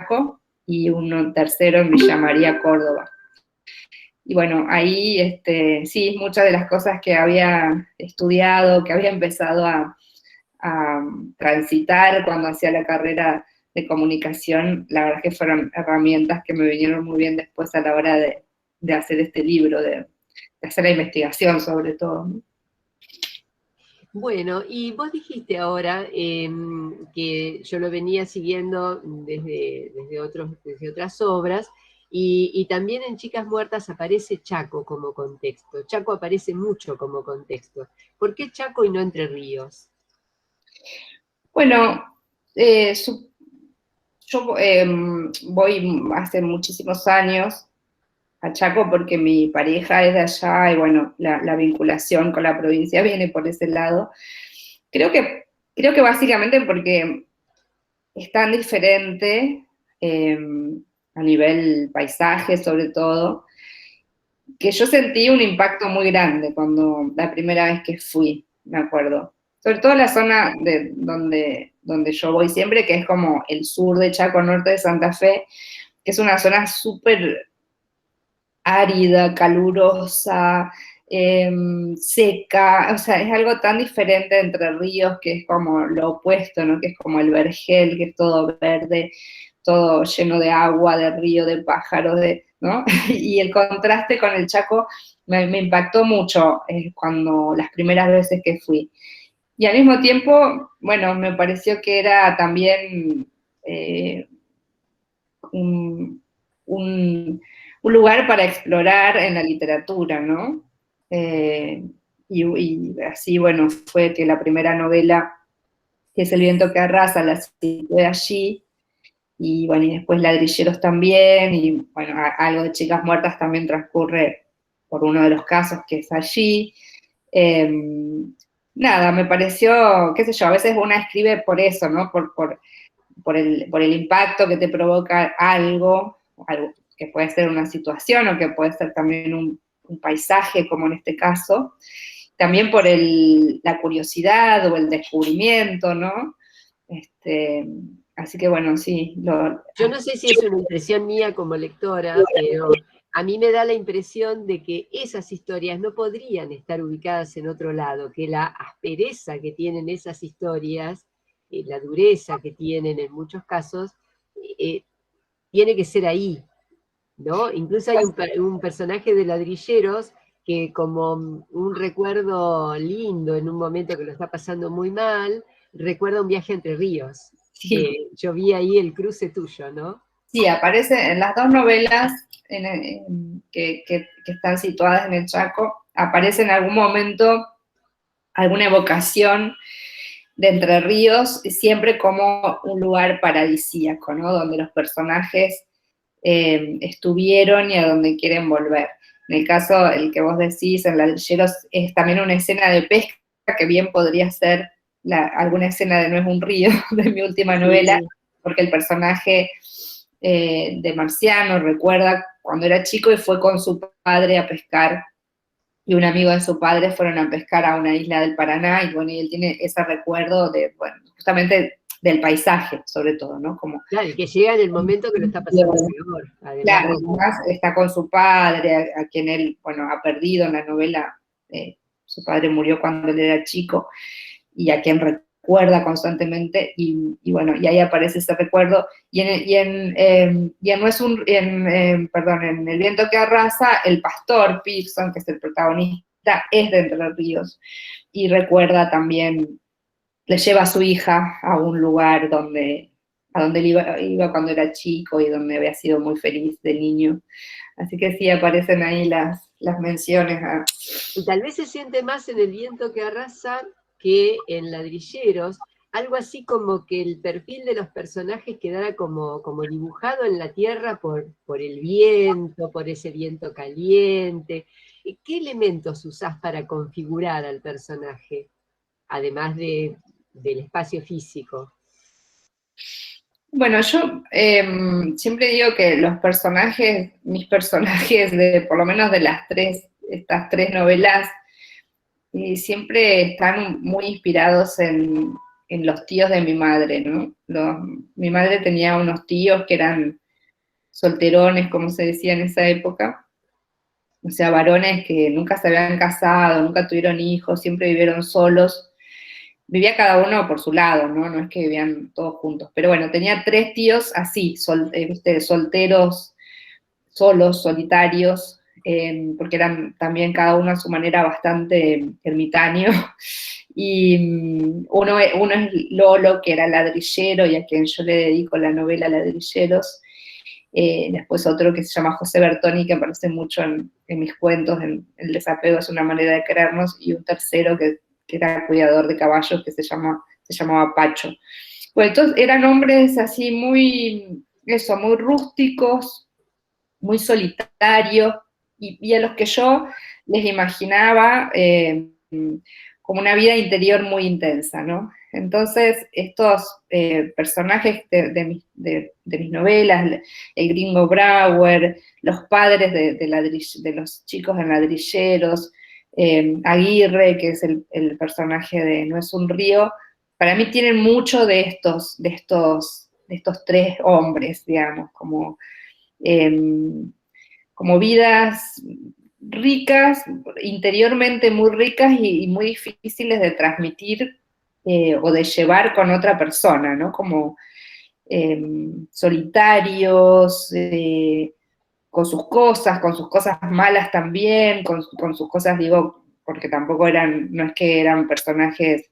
Chaco, y uno tercero en Villa María, Córdoba. Y bueno, ahí sí, muchas de las cosas que había estudiado, que había empezado a transitar cuando hacía la carrera de comunicación, la verdad es que fueron herramientas que me vinieron muy bien después a la hora de hacer este libro, de hacer la investigación sobre todo, ¿no? Bueno, y vos dijiste ahora que yo lo venía siguiendo desde otras obras, y también en Chicas Muertas aparece Chaco como contexto. Chaco aparece mucho como contexto. ¿Por qué Chaco y no Entre Ríos? Bueno, yo voy hace muchísimos años a Chaco porque mi pareja es de allá y bueno, la vinculación con la provincia viene por ese lado. Creo que básicamente porque es tan diferente eh, a nivel paisaje sobre todo, que yo sentí un impacto muy grande cuando la primera vez que fui, me acuerdo. Sobre todo la zona donde yo voy siempre, que es como el sur de Chaco, norte de Santa Fe, que es una zona súper árida, calurosa, seca, o sea, es algo tan diferente de Entre Ríos, que es como lo opuesto, ¿no? Que es como el vergel, que es todo verde, todo lleno de agua, de río, de pájaros, ¿no? Y el contraste con el Chaco me impactó mucho cuando las primeras veces que fui. Y al mismo tiempo, bueno, me pareció que era también un, un, un lugar para explorar en la literatura, ¿no? Y así, bueno, fue que la primera novela, que es El viento que arrasa, la situé allí, y bueno, y después Ladrilleros también, y bueno, algo de Chicas Muertas también transcurre por uno de los casos que es allí. Eh, Nada, me pareció, qué sé yo, a veces una escribe por eso, ¿no? Por el impacto que te provoca algo que puede ser una situación o que puede ser también un paisaje, como en este caso, también por la curiosidad o el descubrimiento, ¿no? Así que bueno, sí. Yo no sé si es una impresión mía como lectora, pero a mí me da la impresión de que esas historias no podrían estar ubicadas en otro lado, que la aspereza que tienen esas historias, la dureza que tienen en muchos casos, tiene que ser ahí, ¿no? Incluso hay un personaje de Ladrilleros que, como un recuerdo lindo en un momento que lo está pasando muy mal, recuerda un viaje entre ríos. Sí, Yo vi ahí el cruce tuyo, ¿no? sí, aparece en las dos novelas que están situadas en el Chaco, aparece en algún momento alguna evocación de Entre Ríos, siempre como un lugar paradisíaco, ¿no? Donde los personajes estuvieron y a donde quieren volver. En el caso, el que vos decís, en Ladrilleros, es también una escena de pesca, que bien podría ser alguna escena de No es un río, de mi última novela, Sí. porque el personaje de Marciano recuerda cuando era chico y fue con su padre a pescar, y un amigo de su padre fueron a pescar a una isla del Paraná, y bueno, y él tiene ese recuerdo de, bueno, justamente del paisaje, sobre todo, ¿no? Como, Claro, y que llega en el momento que lo está pasando peor, además claro, de... además está con su padre, a quien él, bueno, ha perdido en la novela, su padre murió cuando él era chico, y a quien recuerda constantemente, y bueno, y ahí aparece ese recuerdo, perdón, en El viento que arrasa, el pastor Pearson, que es el protagonista, es de Entre Ríos, y recuerda también, le lleva a su hija a un lugar a donde él iba cuando era chico y donde había sido muy feliz de niño. Así que sí, aparecen ahí las menciones a... Y tal vez se siente más en El viento que arrasa que en Ladrilleros, algo así como que el perfil de los personajes quedara como dibujado en la tierra por el viento, por ese viento caliente. ¿Qué elementos usás para configurar al personaje, además del espacio físico? Bueno, yo siempre digo que mis personajes por lo menos de estas tres novelas, siempre están muy inspirados en los tíos de mi madre, ¿no? Mi madre tenía unos tíos que eran solterones, como se decía en esa época, o sea, varones que nunca se habían casado, nunca tuvieron hijos, siempre vivieron solos. Vivía cada uno por su lado, ¿no? No es que vivían todos juntos. Pero bueno, tenía 3 tíos así, solteros, solos, solitarios, porque eran también cada uno a su manera bastante ermitaño. Y uno es Lolo, que era ladrillero, y a quien yo le dedico la novela Ladrilleros. Después otro que se llama José Bertoni, que aparece mucho en mis cuentos, en El desapego es una manera de querernos, y un tercero que era cuidador de caballos, que se llamaba Pacho. Pues entonces eran hombres así muy rústicos, muy solitarios, y a los que yo les imaginaba como una vida interior muy intensa, ¿no? Entonces, estos personajes de mis novelas, el gringo Brauer, los padres de los chicos en Ladrilleros, Aguirre, que es el personaje de No es un río, para mí tienen mucho de estos 3 hombres, digamos, como vidas ricas, interiormente muy ricas y muy difíciles de transmitir o de llevar con otra persona, ¿no? Como solitarios, con sus cosas malas también, con sus cosas, digo, porque tampoco no es que eran personajes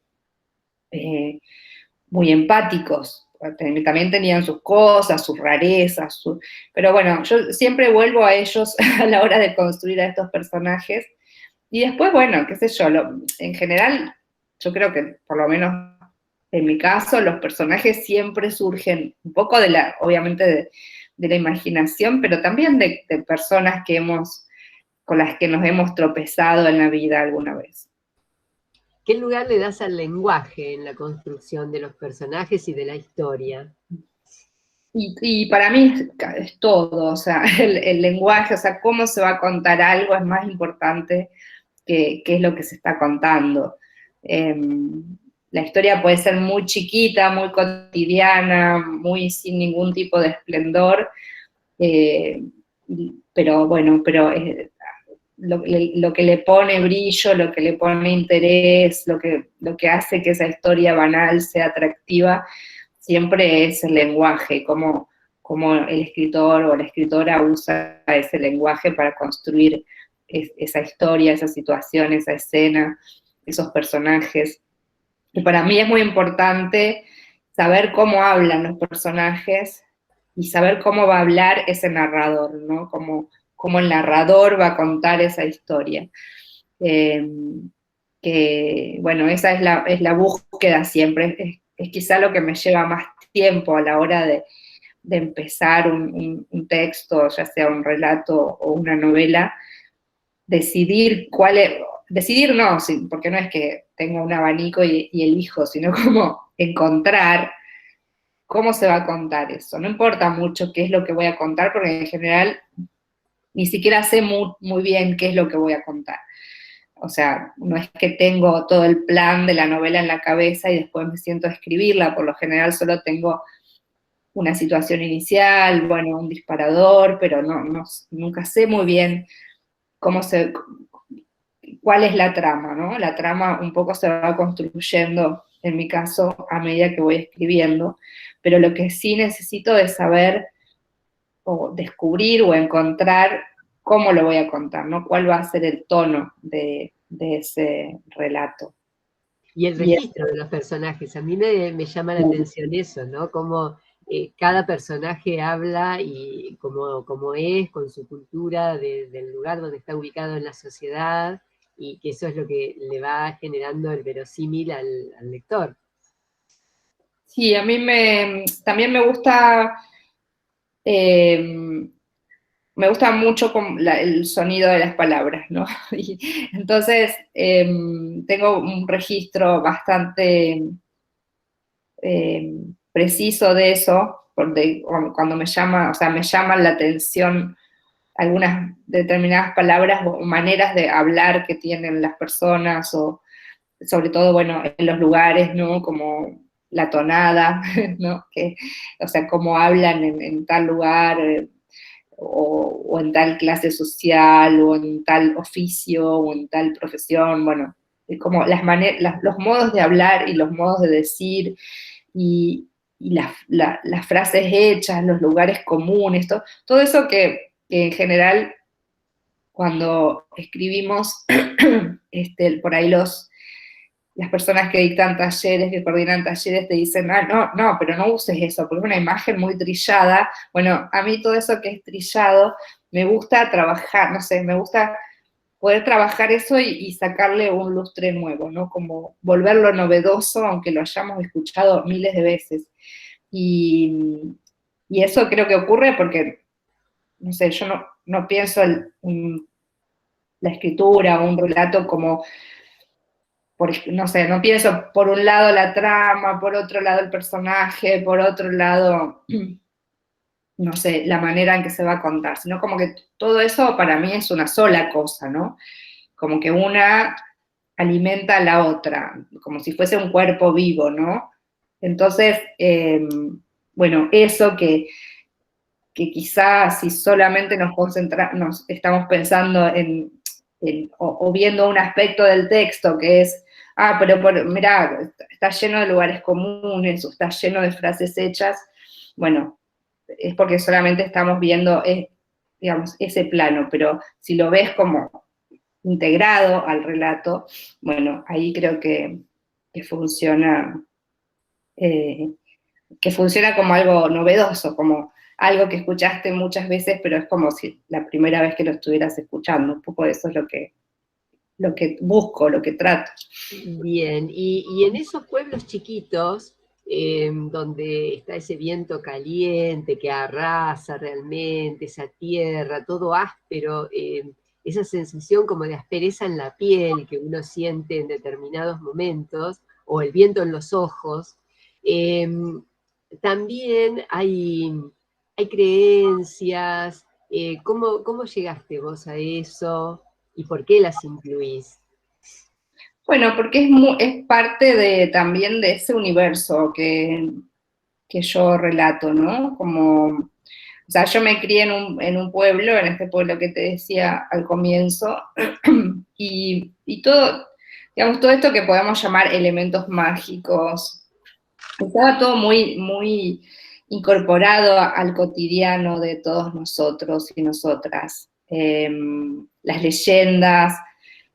muy empáticos, también tenían sus cosas, sus rarezas, pero bueno, yo siempre vuelvo a ellos a la hora de construir a estos personajes, y después, bueno, qué sé yo, en general, yo creo que por lo menos en mi caso, los personajes siempre surgen un poco obviamente de la imaginación, pero también de personas con las que nos hemos tropezado en la vida alguna vez. ¿Qué lugar le das al lenguaje en la construcción de los personajes y de la historia? Y para mí es todo, o sea, el lenguaje, o sea, cómo se va a contar algo es más importante que es lo que se está contando. La historia puede ser muy chiquita, muy cotidiana, muy sin ningún tipo de esplendor, pero bueno, lo que le pone brillo, lo que le pone interés, lo que hace que esa historia banal sea atractiva, siempre es el lenguaje, como el escritor o la escritora usa ese lenguaje para construir esa historia, esa situación, esa escena, esos personajes. Y para mí es muy importante saber cómo hablan los personajes y saber cómo va a hablar ese narrador, ¿no? Cómo el narrador va a contar esa historia. Que, bueno, esa es la búsqueda siempre, es quizá lo que me lleva más tiempo a la hora de empezar un texto, ya sea un relato o una novela, decidir decidir no, sí, porque no es que tengo un abanico y elijo, sino como encontrar cómo se va a contar eso. No importa mucho qué es lo que voy a contar, porque en general ni siquiera sé muy bien qué es lo que voy a contar. O sea, no es que tengo todo el plan de la novela en la cabeza y después me siento a escribirla, por lo general solo tengo una situación inicial, bueno, un disparador, pero nunca sé muy bien cuál es la trama, ¿no? La trama un poco se va construyendo, en mi caso, a medida que voy escribiendo, pero lo que sí necesito es saber o descubrir o encontrar cómo lo voy a contar, ¿no? ¿Cuál va a ser el tono de ese relato? Y el registro de los personajes, a mí me llama la atención eso, ¿no? Cómo cada personaje habla y como es, con su cultura del lugar donde está ubicado en la sociedad, y que eso es lo que le va generando el verosímil al lector. Sí, a mí también me gusta mucho el sonido de las palabras, ¿no? Y entonces, tengo un registro bastante preciso de eso, porque cuando me llaman la atención algunas determinadas palabras o maneras de hablar que tienen las personas, o sobre todo, bueno, en los lugares, ¿no? Como la tonada, ¿no? O sea, cómo hablan en tal lugar, o en tal clase social, o en tal oficio, o en tal profesión, bueno, es como los modos de hablar y los modos de decir, y, las frases hechas, los lugares comunes, todo eso que en general cuando escribimos, por ahí las personas que dictan talleres, que coordinan talleres, te dicen, no, pero no uses eso, porque es una imagen muy trillada. Bueno, a mí todo eso que es trillado, me gusta trabajar, no sé, me gusta poder trabajar eso y sacarle un lustre nuevo, ¿no? Como volverlo novedoso, aunque lo hayamos escuchado miles de veces. Y, y eso creo que ocurre porque, no sé, yo no pienso la escritura o un relato como no sé, no pienso por un lado la trama, por otro lado el personaje, por otro lado, no sé, la manera en que se va a contar, sino como que todo eso para mí es una sola cosa, ¿no? Como que una alimenta a la otra, como si fuese un cuerpo vivo, ¿no? Entonces, bueno, eso que quizás si solamente nos estamos pensando o viendo un aspecto del texto que es, pero mirá, está lleno de lugares comunes, o está lleno de frases hechas, bueno, es porque solamente estamos viendo, digamos, ese plano, pero si lo ves como integrado al relato, bueno, ahí creo que funciona, eh, que funciona como algo novedoso, como algo que escuchaste muchas veces, pero es como si la primera vez que lo estuvieras escuchando. Un poco eso es lo que busco, lo que trato. Bien, y en esos pueblos chiquitos, donde está ese viento caliente que arrasa realmente, esa tierra, todo áspero, esa sensación como de aspereza en la piel que uno siente en determinados momentos, o el viento en los ojos, eh, también hay creencias. ¿Cómo llegaste vos a eso y por qué las incluís? Bueno, porque es parte también de ese universo que yo relato, ¿no? Como, o sea, yo me crié en un pueblo, en este pueblo que te decía al comienzo, y todo, digamos, todo esto que podemos llamar elementos mágicos, estaba todo muy, muy incorporado al cotidiano de todos nosotros y nosotras. Las leyendas,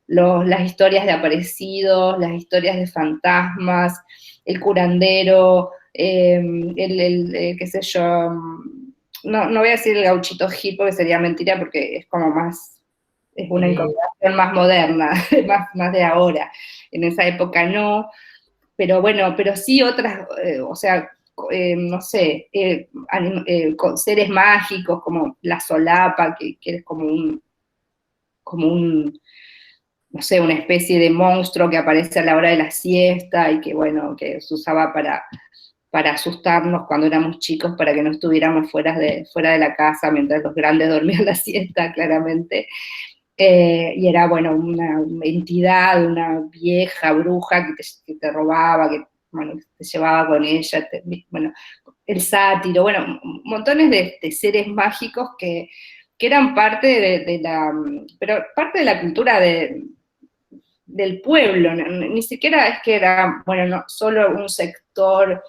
las historias de aparecidos, las historias de fantasmas, el curandero, qué sé yo, no voy a decir el gauchito hip porque sería mentira porque es como más, es una incorporación más moderna, más de ahora. En esa época no, pero bueno, pero sí otras, o sea, no sé, con seres mágicos como la solapa, que es como un, no sé, una especie de monstruo que aparece a la hora de la siesta y que, bueno, que se usaba para asustarnos cuando éramos chicos, para que no estuviéramos fuera de la casa mientras los grandes dormían la siesta, claramente. Y era, bueno, una entidad, una vieja bruja que te robaba, que, bueno, te llevaba con ella, bueno, el sátiro, bueno, montones de seres mágicos que eran parte pero parte de la cultura del pueblo, ni siquiera es que era, bueno, no, solo un sector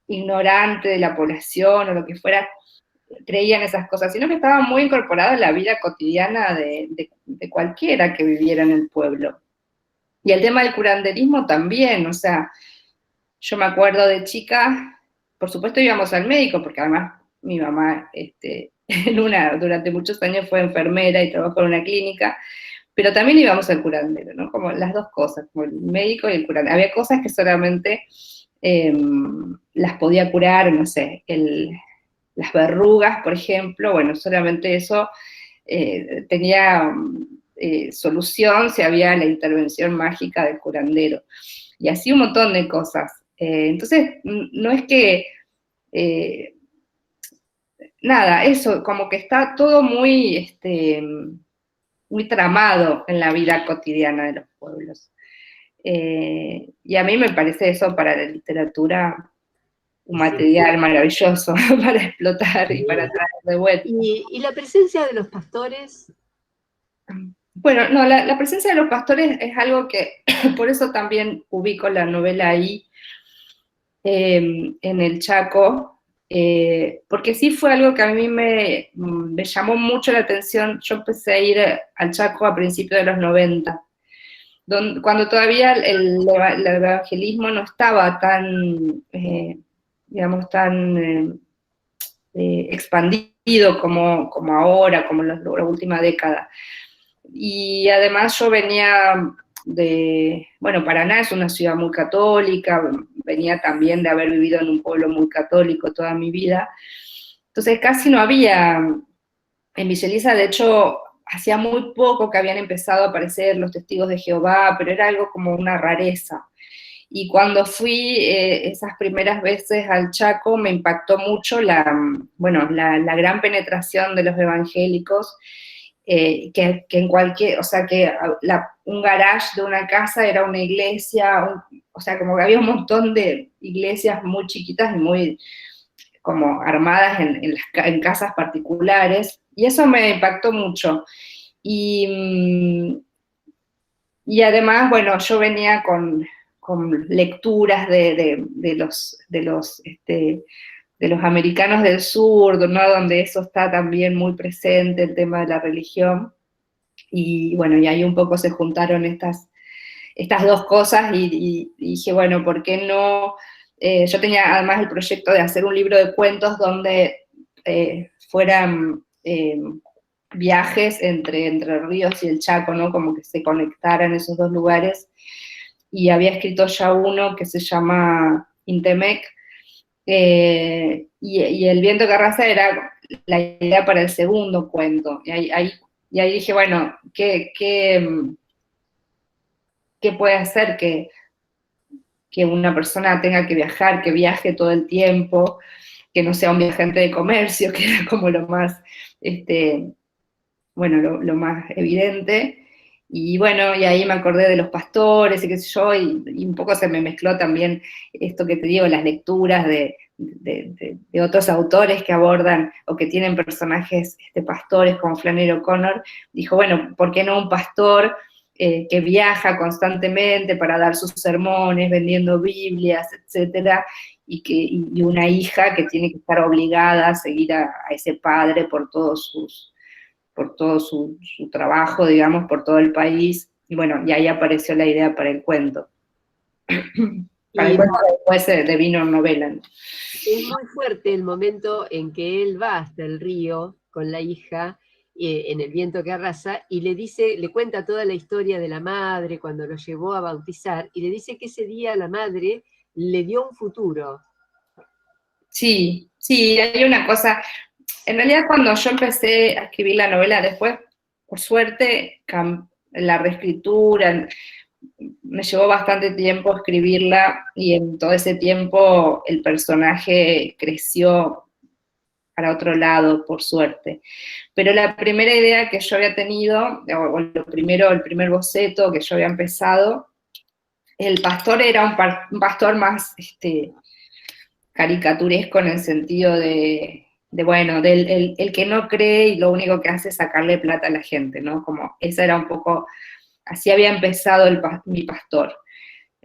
ignorante de la población o lo que fuera, creían esas cosas, sino que estaban muy incorporadas en la vida cotidiana de cualquiera que viviera en el pueblo. Y el tema del curanderismo también, o sea, yo me acuerdo de chica, por supuesto íbamos al médico, porque además mi mamá durante muchos años fue enfermera y trabajó en una clínica, pero también íbamos al curandero, ¿no? Como las dos cosas, como el médico y el curandero. Había cosas que solamente las podía curar, no sé, las verrugas, por ejemplo, bueno, solamente eso tenía solución si había la intervención mágica del curandero. Y así un montón de cosas. Entonces, no es que, eh, nada, eso, como que está todo muy tramado en la vida cotidiana de los pueblos. Y a mí me parece eso para la literatura un Sí. material maravilloso para explotar y para traer de vuelta. ¿Y la presencia de los pastores? Bueno, no, la presencia de los pastores es algo que, por eso también ubico la novela ahí, en el Chaco, porque sí fue algo que a mí me llamó mucho la atención. Yo empecé a ir al Chaco a principios de los 90, cuando todavía el evangelismo no estaba tan, digamos, tan expandido como ahora, como en la última década. Y además yo venía bueno, Paraná es una ciudad muy católica, venía también de haber vivido en un pueblo muy católico toda mi vida, entonces casi no había, en Villa Elisa de hecho hacía muy poco que habían empezado a aparecer los testigos de Jehová, pero era algo como una rareza. Y cuando fui esas primeras veces al Chaco me impactó mucho bueno, la gran penetración de los evangélicos, que en cualquier, o sea, que un garage de una casa era una iglesia, o sea, como que había un montón de iglesias muy chiquitas y muy como armadas en casas particulares, y eso me impactó mucho. Y, y además, bueno, yo venía con lecturas de los americanos del sur, ¿no? Donde eso está también muy presente, el tema de la religión. Y bueno, y ahí un poco se juntaron estas dos cosas y dije, bueno, ¿por qué no? Yo tenía además el proyecto de hacer un libro de cuentos donde fueran viajes entre Ríos y el Chaco, ¿no? Como que se conectaran esos dos lugares. Y había escrito ya uno que se llama Intemec, y El viento que arrasa era la idea para el segundo cuento. Y ahí dije, bueno, ¿qué puede hacer que una persona tenga que viajar, que viaje todo el tiempo, que no sea un viajante de comercio, que era como lo más, bueno, lo más evidente? Y bueno, y ahí me acordé de los pastores y qué sé yo, y un poco se me mezcló también esto que te digo, las lecturas de otros autores que abordan o que tienen personajes pastores como Flannery O'Connor. Dijo, bueno, ¿por qué no un pastor que viaja constantemente para dar sus sermones, vendiendo Biblias, etcétera, y una hija que tiene que estar obligada a seguir a ese padre por todo su trabajo, digamos, por todo el país, y bueno, y ahí apareció la idea para el cuento. Para el cuento después devino novela, ¿no? Es muy fuerte el momento en que él va hasta el río con la hija, en El viento que arrasa, y le cuenta toda la historia de la madre cuando lo llevó a bautizar, y le dice que ese día la madre le dio un futuro. Sí, sí, hay una cosa. En realidad, cuando yo empecé a escribir la novela, después, por suerte, la reescritura, me llevó bastante tiempo escribirla, y en todo ese tiempo el personaje creció para otro lado, por suerte. Pero la primera idea que yo había tenido, o el primer boceto que yo había empezado, el pastor era un pastor más caricaturesco en el sentido bueno, el que no cree y lo único que hace es sacarle plata a la gente, ¿no? Como esa era un poco, así había empezado mi pastor,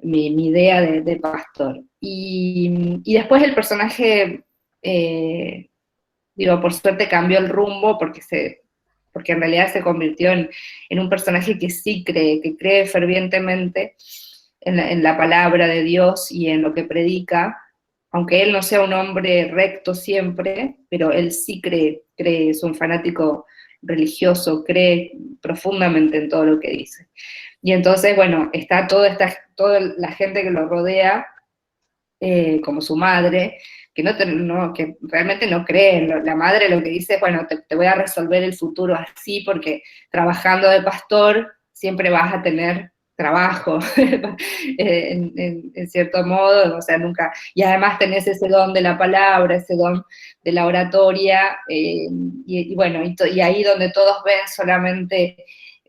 mi idea de pastor. Y después el personaje, digo, por suerte cambió el rumbo porque en realidad se convirtió en un personaje que sí cree, que cree fervientemente en la palabra de Dios y en lo que predica, aunque él no sea un hombre recto siempre, pero él sí cree, es un fanático religioso, cree profundamente en todo lo que dice. Y entonces, bueno, está toda la gente que lo rodea, como su madre, que realmente no cree. La madre lo que dice es, bueno, te voy a resolver el futuro así, porque trabajando de pastor siempre vas a tener trabajo, en cierto modo, o sea, nunca, y además tenés ese don de la palabra, ese don de la oratoria, y bueno, y ahí donde todos ven solamente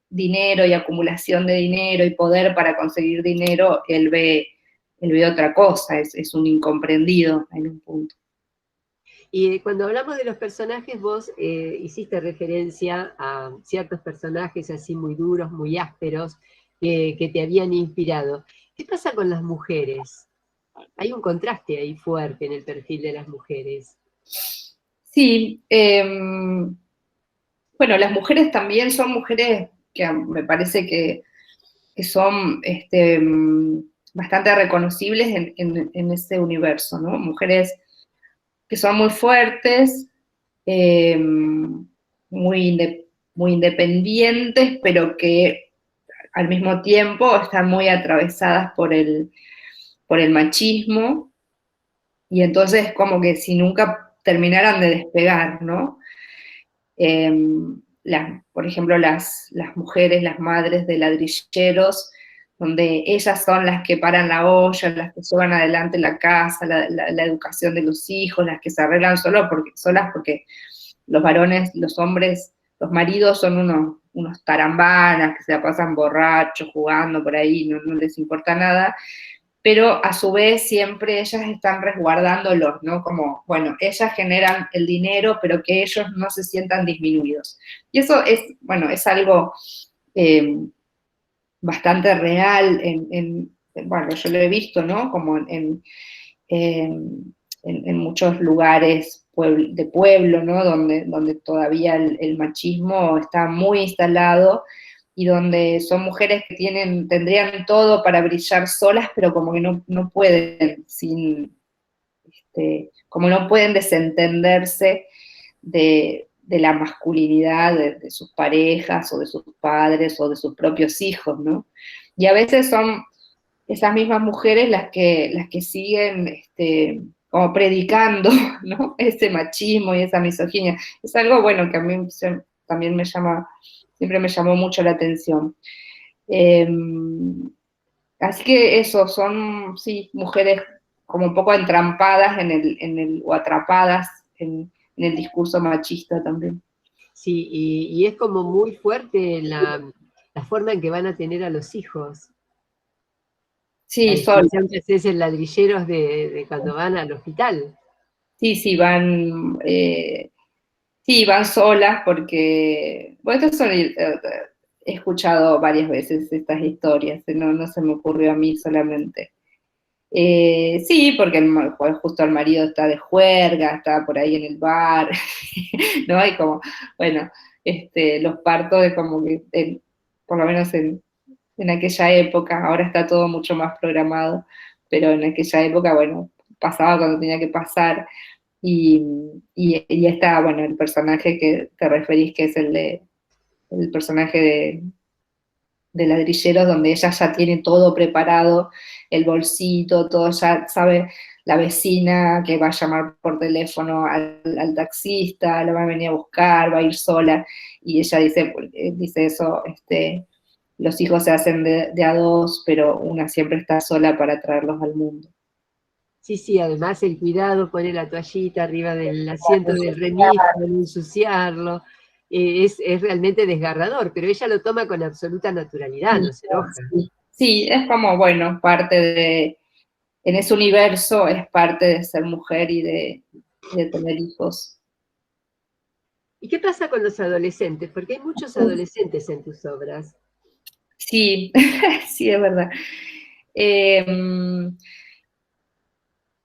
dinero y acumulación de dinero y poder para conseguir dinero, él ve otra cosa, es un incomprendido en un punto. Y cuando hablamos de los personajes, vos hiciste referencia a ciertos personajes así muy duros, muy ásperos, que te habían inspirado. ¿Qué pasa con las mujeres? Hay un contraste ahí fuerte en el perfil de las mujeres. Sí, bueno, las mujeres también son mujeres que me parece que son bastante reconocibles en ese universo, ¿no? Mujeres que son muy fuertes, muy independientes, pero que al mismo tiempo están muy atravesadas por el machismo, y entonces como que si nunca terminaran de despegar, ¿no? Por ejemplo, las mujeres, las madres de ladrilleros, donde ellas son las que paran la olla, las que llevan adelante la casa, la educación de los hijos, las que se arreglan solas porque los varones, los hombres, los maridos son unos tarambanas que se la pasan borrachos, jugando por ahí, no les importa nada, pero a su vez siempre ellas están resguardándolos, ¿no? Como, bueno, ellas generan el dinero, pero que ellos no se sientan disminuidos. Y eso es, bueno, es algo bastante real bueno, yo lo he visto, ¿no? Como en muchos lugares de pueblo, ¿no? Donde todavía el machismo está muy instalado, y donde son mujeres que tendrían todo para brillar solas, pero como que no pueden, como no pueden desentenderse de la masculinidad de sus parejas, o de sus padres, o de sus propios hijos, ¿no? Y a veces son esas mismas mujeres las que siguen como predicando, ¿no? Ese machismo y esa misoginia. Es algo, bueno, que a mí también siempre me llamó mucho la atención. Así que eso, son, sí, mujeres como un poco entrampadas o atrapadas en el discurso machista también. Sí, y es como muy fuerte la forma en que van a tener a los hijos. Sí, La descripción que haces en Ladrilleros de cuando van al hospital. Sí, van solas porque, bueno, he escuchado varias veces estas historias, no se me ocurrió a mí solamente. Sí, porque justo el marido está de juerga, está por ahí en el bar, ¿no? Hay como, bueno, los partos de como que, por lo menos en aquella época, ahora está todo mucho más programado, pero en aquella época, bueno, pasaba cuando tenía que pasar. Y está, bueno, el personaje que te referís, que es el personaje de Ladrilleros, donde ella ya tiene todo preparado, el bolsito, todo, ya sabe la vecina que va a llamar por teléfono al taxista, la va a venir a buscar, va a ir sola, y ella dice eso, los hijos se hacen de a dos, pero una siempre está sola para traerlos al mundo. Sí, sí, además el cuidado, pone la toallita arriba del asiento del remis para no ensuciarlo, es realmente desgarrador, pero ella lo toma con absoluta naturalidad, no se enoja. Sí, es como, bueno, en ese universo es parte de ser mujer y de tener hijos. ¿Y qué pasa con los adolescentes? Porque hay muchos adolescentes en tus obras. Sí, sí, es verdad.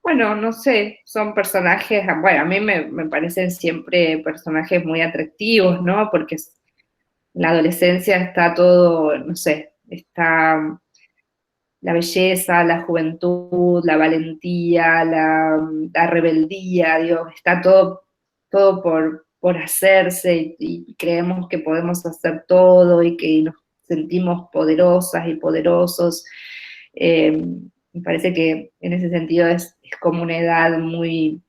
Bueno, no sé, son personajes, bueno, a mí me parecen siempre personajes muy atractivos, ¿no? Porque en la adolescencia está todo, no sé, está la belleza, la juventud, la valentía, la rebeldía, Dios, está todo por hacerse, y creemos que podemos hacer todo y que nos sentimos poderosas y poderosos. Me parece que en ese sentido es como una edad muy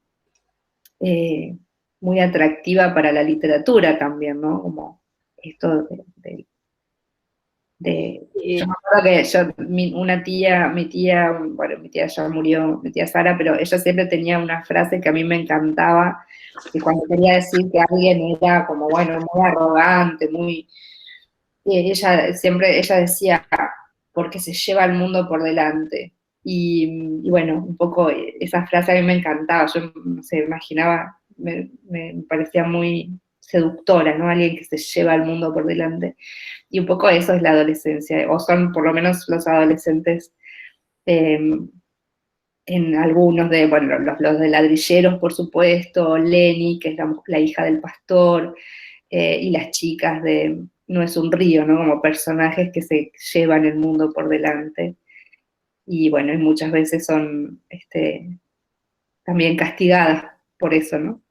atractiva para la literatura también, ¿no? Como esto yo me acuerdo que mi tía ya murió, mi tía Sara, pero ella siempre tenía una frase que a mí me encantaba, que cuando quería decir que alguien era como, bueno, muy arrogante, ella decía, porque se lleva el mundo por delante. Y bueno, un poco esa frase a mí me encantaba, yo no sé, imaginaba, me parecía muy seductora, ¿no? Alguien que se lleva el mundo por delante. Y un poco eso es la adolescencia, o son por lo menos los adolescentes eh, en algunos de, bueno, los de ladrilleros, por supuesto, Lenny, que es la hija del pastor, y las chicas de No es un río, ¿no? Como personajes que se llevan el mundo por delante. Y bueno, y muchas veces son también castigadas por eso, ¿no?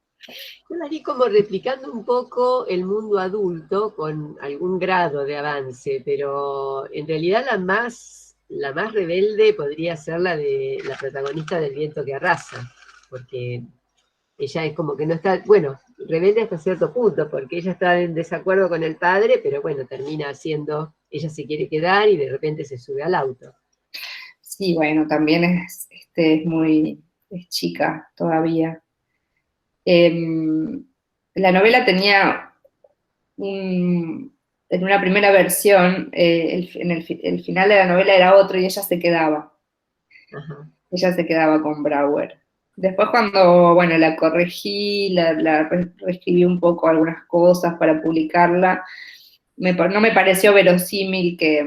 Yo la vi como replicando un poco el mundo adulto con algún grado de avance, pero en realidad la más rebelde podría ser la de la protagonista del Viento que arrasa, porque ella es como que no está, bueno, rebelde hasta cierto punto, porque ella está en desacuerdo con el padre, pero bueno, termina haciendo, ella se quiere quedar y de repente se sube al auto. Sí, bueno, también es chica todavía. La novela tenía en una primera versión, el final de la novela era otro y ella se quedaba. Ajá. Ella se quedaba con Brouwer. Después cuando, bueno, la corregí, reescribí un poco algunas cosas para publicarla, no me pareció verosímil que,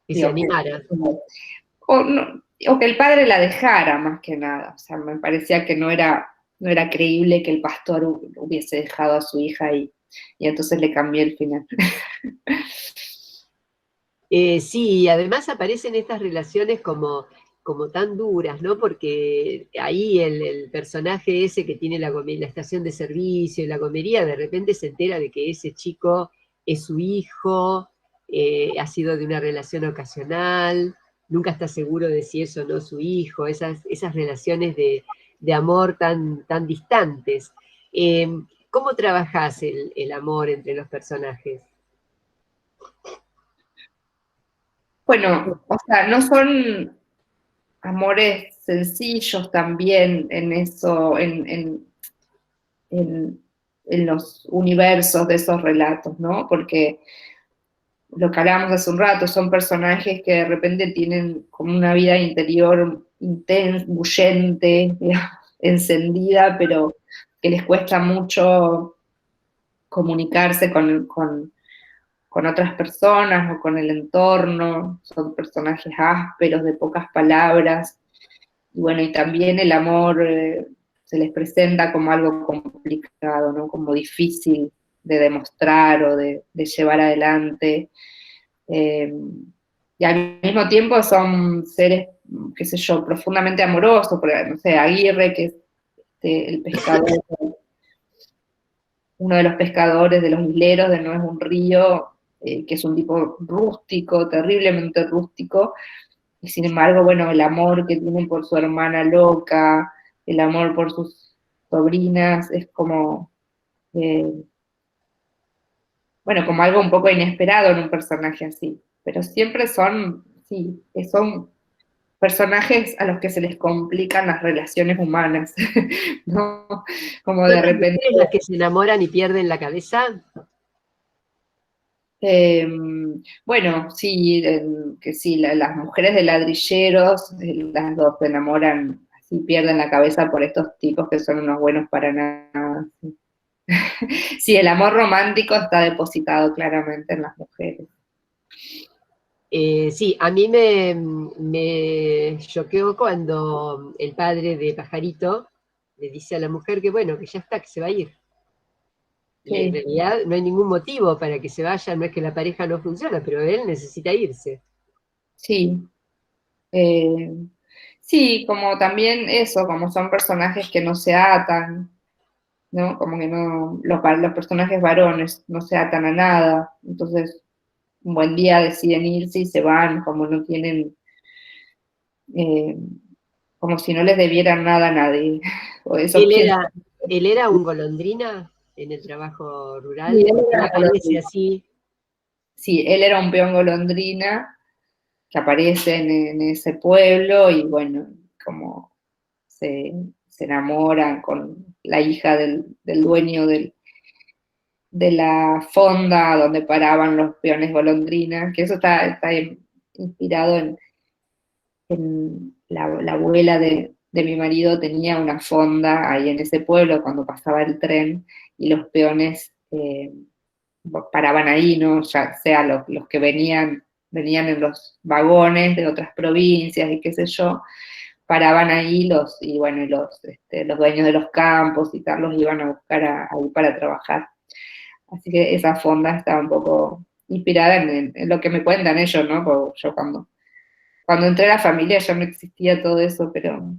Y se digo, animara. o que el padre la dejara más que nada. O sea, me parecía que no era creíble que el pastor hubiese dejado a su hija y entonces le cambié el final. Sí, además aparecen estas relaciones como tan duras, ¿no? Porque ahí el personaje ese que tiene la estación de servicio y la comería, de repente se entera de que ese chico es su hijo, ha sido de una relación ocasional, nunca está seguro de si es o no su hijo, esas relaciones de amor tan distantes. Eh, ¿Cómo trabajás el amor entre los personajes? Bueno, o sea, no son amores sencillos también en eso, en, en los universos de esos relatos, ¿no? Porque lo que hablábamos hace un rato, son personajes que de repente tienen como una vida interior intensa, bullente, digamos, encendida, pero que les cuesta mucho comunicarse con otras personas o con el entorno, son personajes ásperos, de pocas palabras, y bueno, y también el amor se les presenta como algo complicado, ¿no? Como difícil de demostrar o de llevar adelante. Eh, y al mismo tiempo son seres, qué sé yo, profundamente amorosos, porque, no sé, Aguirre, que es el pescador, uno de los pescadores de los isleros de No es un río, que es un tipo rústico, terriblemente rústico, y sin embargo, bueno, el amor que tienen por su hermana loca, el amor por sus sobrinas, es como, eh, bueno, como algo un poco inesperado en un personaje así. Pero siempre son, sí, son personajes a los que se les complican las relaciones humanas, ¿no? Como ¿Son de las repente, mujeres las que se enamoran y pierden la cabeza? eh, bueno, sí, que sí, las mujeres de ladrilleros, las dos se enamoran, así pierden la cabeza por estos tipos que son unos buenos para nada. Sí. Sí, el amor romántico está depositado claramente en las mujeres. Sí, a mí me choqueó cuando el padre de Pajarito le dice a la mujer que bueno, que ya está, que se va a ir. Y en Sí, realidad no hay ningún motivo para que se vaya, no es que la pareja no funciona, pero él necesita irse. sí. Eh, sí, como también eso, como son personajes que no se atan, ¿no? Como que no, los personajes varones no se atan a nada, entonces un buen día deciden irse y se van, como no tienen, eh, como si no les debieran nada a nadie, o eso Él pienso. era, él era un golondrina en el trabajo Sí, rural, él porque él era aparece golondrina. así. Sí, él era un peón golondrina que aparece en ese pueblo y bueno, como se enamoran con la hija del dueño de la fonda donde paraban los peones golondrina, que eso está inspirado en la abuela de mi marido tenía una fonda ahí en ese pueblo cuando pasaba el tren y los peones paraban ahí, ¿no? Ya sea los que venían en los vagones de otras provincias y qué sé yo, paraban ahí y bueno, los dueños de los campos y tal los iban a buscar ahí para trabajar. Así que esa fonda estaba un poco inspirada en lo que me cuentan ellos, ¿no? Porque yo cuando entré a la familia ya no existía todo eso, pero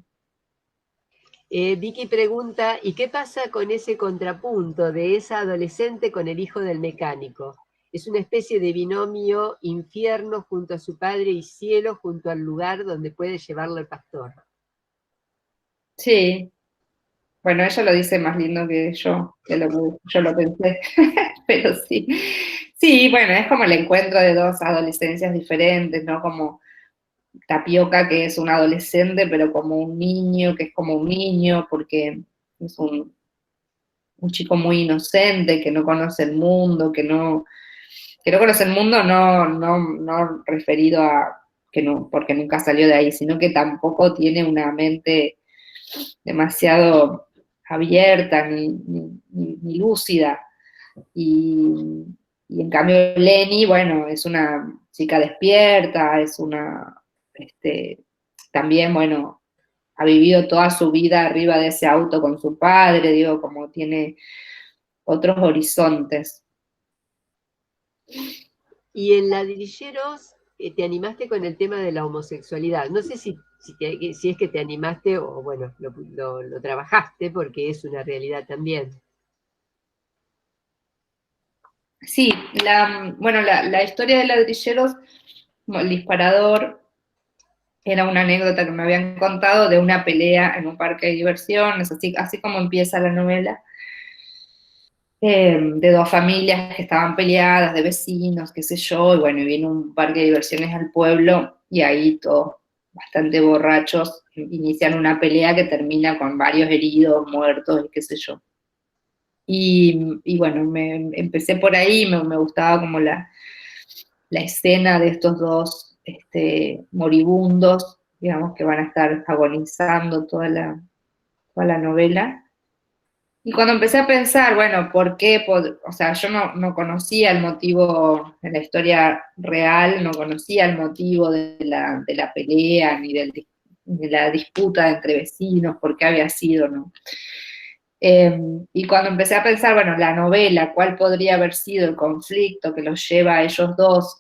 Vicky pregunta, ¿y qué pasa con ese contrapunto de esa adolescente con el hijo del mecánico? Es una especie de binomio infierno junto a su padre y cielo junto al lugar donde puede llevarlo el pastor. sí. Bueno, ella lo dice más lindo que yo lo pensé, pero sí. Sí, bueno, es como el encuentro de dos adolescencias diferentes, ¿no? Como Tapioca, que es un adolescente, pero como un niño, que es como un niño, porque es un chico muy inocente, que no conoce el mundo, que no conoce el mundo no referido a que no, porque nunca salió de ahí, sino que tampoco tiene una mente demasiado abierta ni lúcida. Y, y en cambio Lenny, bueno, es una chica despierta, también, bueno, ha vivido toda su vida arriba de ese auto con su padre, digo, como tiene otros horizontes. Y en Ladrilleros te animaste con el tema de la homosexualidad. No sé si es que te animaste o bueno, lo trabajaste porque es una realidad también. Sí, bueno, la historia de Ladrilleros, como el disparador, era una anécdota que me habían contado de una pelea en un parque de diversiones, así como empieza la novela, de dos familias que estaban peleadas, de vecinos, qué sé yo, y bueno, y viene un parque de diversiones al pueblo, y ahí todos bastante borrachos inician una pelea que termina con varios heridos, muertos, y qué sé yo. Y bueno, empecé por ahí, me gustaba como la escena de estos dos moribundos, digamos, que van a estar agonizando toda la novela. Y cuando empecé a pensar, bueno, ¿por qué? O sea, yo no conocía el motivo en la historia real, no conocía el motivo de la pelea de la disputa entre vecinos, por qué había sido, ¿no? Y cuando empecé a pensar, bueno, la novela, ¿cuál podría haber sido el conflicto que los lleva a ellos dos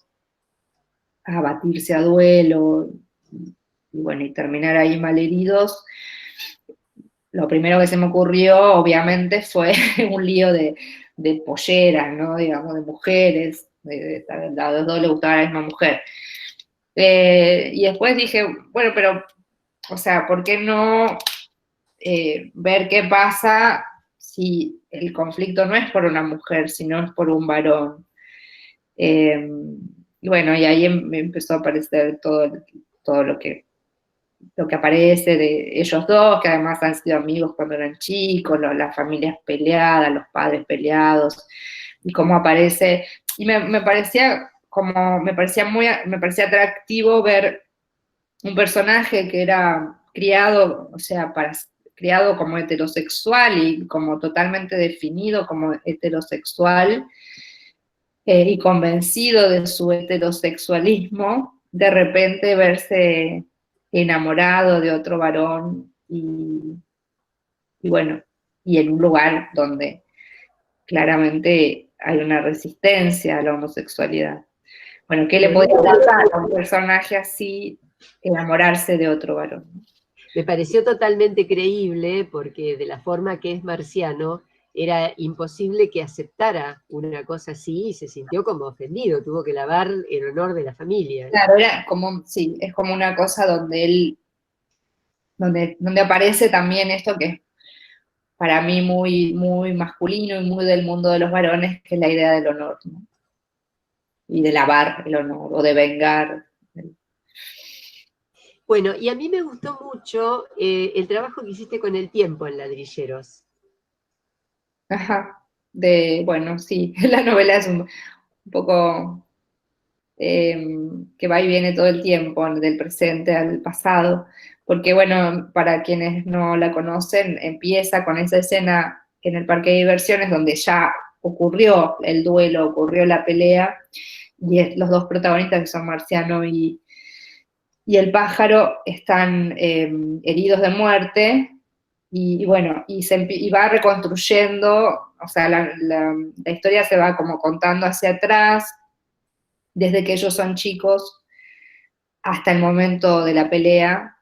a batirse a duelo y bueno, y terminar ahí malheridos? Lo primero que se me ocurrió, obviamente, fue un lío de polleras, ¿no? Digamos, de mujeres, a los dos les gustaba la misma mujer. Y después dije, bueno, pero, o sea, ¿por qué no ver qué pasa si el conflicto no es por una mujer, sino es por un varón? Eh, y bueno, y ahí me empezó a aparecer todo lo que aparece de ellos dos, que además han sido amigos cuando eran chicos, las familias peleadas, los padres peleados, y cómo aparece, y me parecía me parecía atractivo ver un personaje que era criado, o sea, criado como heterosexual y como totalmente definido como heterosexual, y convencido de su heterosexualismo, de repente verse enamorado de otro varón y bueno, y en un lugar donde claramente hay una resistencia a la homosexualidad. Bueno, ¿qué le podría pasar a un personaje así enamorarse de otro varón? Me pareció totalmente creíble porque de la forma que es Marciano, era imposible que aceptara una cosa así y se sintió como ofendido, tuvo que lavar el honor de la familia. Claro, era como, sí, es como una cosa donde aparece también esto que es para mí muy masculino y muy del mundo de los varones, que es la idea del honor, ¿no? Y de lavar el honor o de vengar. Bueno, y a mí me gustó mucho el trabajo que hiciste con el tiempo en Ladrilleros. Ajá. bueno, sí, la novela es un poco que va y viene todo el tiempo, del presente al pasado, porque bueno, para quienes no la conocen, empieza con esa escena en el parque de diversiones donde ya ocurrió el duelo, ocurrió la pelea, y los dos protagonistas, que son Marciano y el pájaro, están heridos de muerte, y bueno, y va reconstruyendo, o sea, la historia se va como contando hacia atrás, desde que ellos son chicos hasta el momento de la pelea,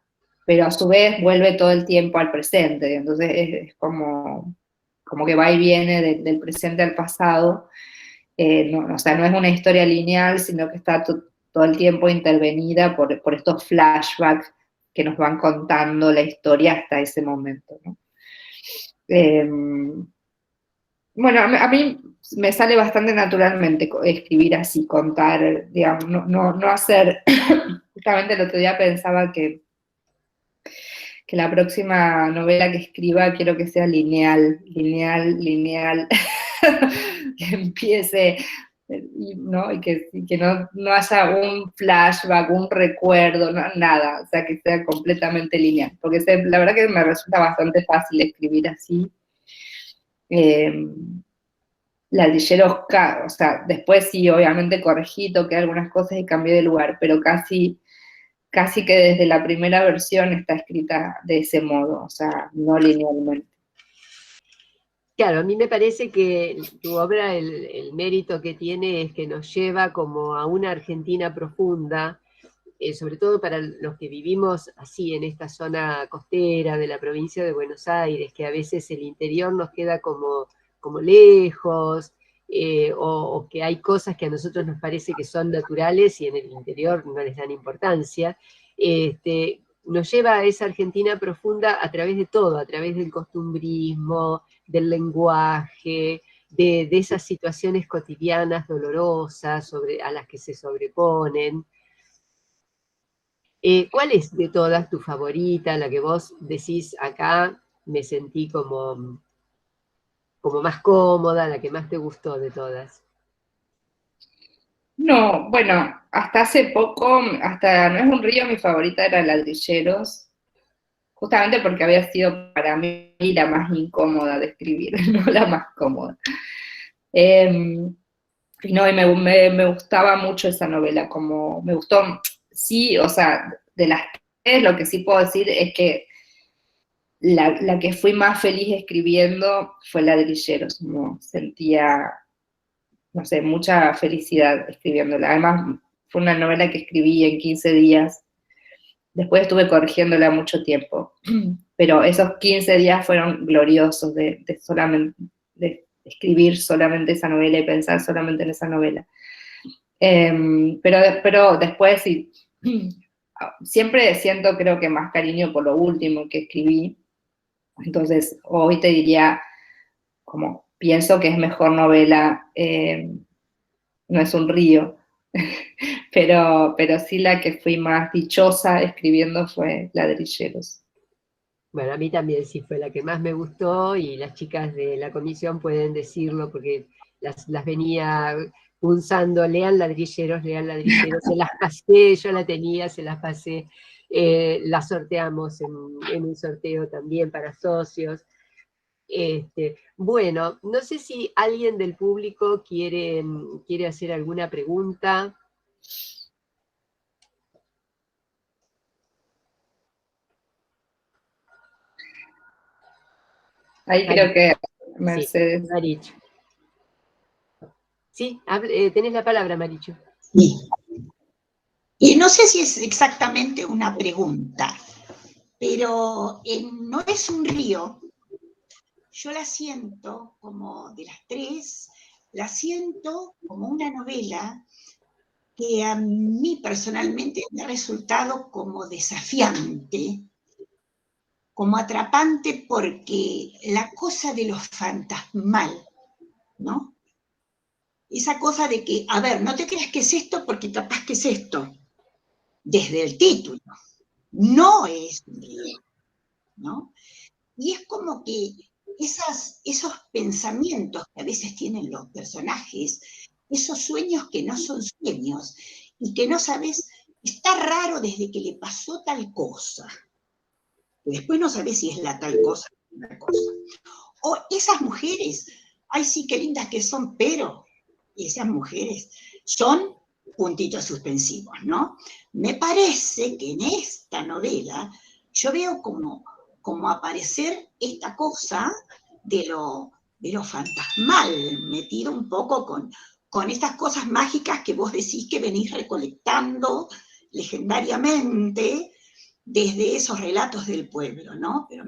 pero a su vez vuelve todo el tiempo al presente, entonces es como que va y viene del presente al pasado, no, o sea, no es una historia lineal, sino que está todo el tiempo intervenida por estos flashbacks que nos van contando la historia hasta ese momento, ¿no? Bueno, a mí me sale bastante naturalmente escribir así, contar, digamos, no hacer, justamente el otro día pensaba que la próxima novela que escriba quiero que sea lineal, lineal, que empiece, ¿no? Y que no haya un flashback, un recuerdo, nada, o sea, que sea completamente lineal, porque la verdad que me resulta bastante fácil escribir así. Ladrilleros, o sea, después sí, obviamente corregí, toqué algunas cosas y cambié de lugar, pero casi que desde la primera versión está escrita de ese modo, o sea, no linealmente. Claro, a mí me parece que tu obra, el mérito que tiene es que nos lleva como a una Argentina profunda, sobre todo para los que vivimos así en esta zona costera de la provincia de Buenos Aires, que a veces el interior nos queda como lejos, o que hay cosas que a nosotros nos parece que son naturales y en el interior no les dan importancia. Nos lleva a esa Argentina profunda a través de todo, a través del costumbrismo, del lenguaje, de esas situaciones cotidianas dolorosas a las que se sobreponen. ¿Cuál es de todas tu favorita, la que vos decís acá me sentí como más cómoda, la que más te gustó de todas? No, bueno, hasta hace poco, hasta No es un río, mi favorita era Ladrilleros, justamente porque había sido para mí la más incómoda de escribir, no la más cómoda. Y no, y me gustaba mucho esa novela, como me gustó, sí, o sea, de las tres, lo que sí puedo decir es que la que fui más feliz escribiendo fue Ladrilleros, ¿no? Sentía, no sé, mucha felicidad escribiéndola. Además, fue una novela que escribí en 15 días, después estuve corrigiéndola mucho tiempo, pero esos 15 días fueron gloriosos de solamente, de escribir solamente esa novela y pensar solamente en esa novela. Pero después sí, siempre siento creo que más cariño por lo último que escribí, entonces hoy te diría, como pienso que es mejor novela, No es un río, pero sí la que fui más dichosa escribiendo fue Ladrilleros. Bueno, a mí también sí fue la que más me gustó y las chicas de la comisión pueden decirlo porque las venía punzando, lean ladrilleros, se las pasé, yo la tenía, se las pasé, las sorteamos en un sorteo también para socios. Bueno, no sé si alguien del público quiere hacer alguna pregunta. Ahí creo que Sí, Mercedes. Maricho. Sí, tenés la palabra, Maricho. Sí. Y no sé si es exactamente una pregunta, pero No es un río, yo la siento como de las tres, la siento como una novela que a mí personalmente me ha resultado como desafiante, como atrapante, porque la cosa de lo fantasmal, ¿no? Esa cosa de que, a ver, no te creas que es esto porque capaz que es esto, desde el título. No es un río, ¿no? Y es como que esos pensamientos que a veces tienen los personajes, esos sueños que no son sueños y que no sabes, está raro desde que le pasó tal cosa. Después no sabes si es la tal cosa o la cosa. O esas mujeres, ay sí, qué lindas que son, pero esas mujeres son puntitos suspensivos, ¿no? Me parece que en esta novela yo veo como aparecer esta cosa de lo fantasmal, metido un poco con estas cosas mágicas que vos decís que venís recolectando legendariamente desde esos relatos del pueblo, ¿no? Pero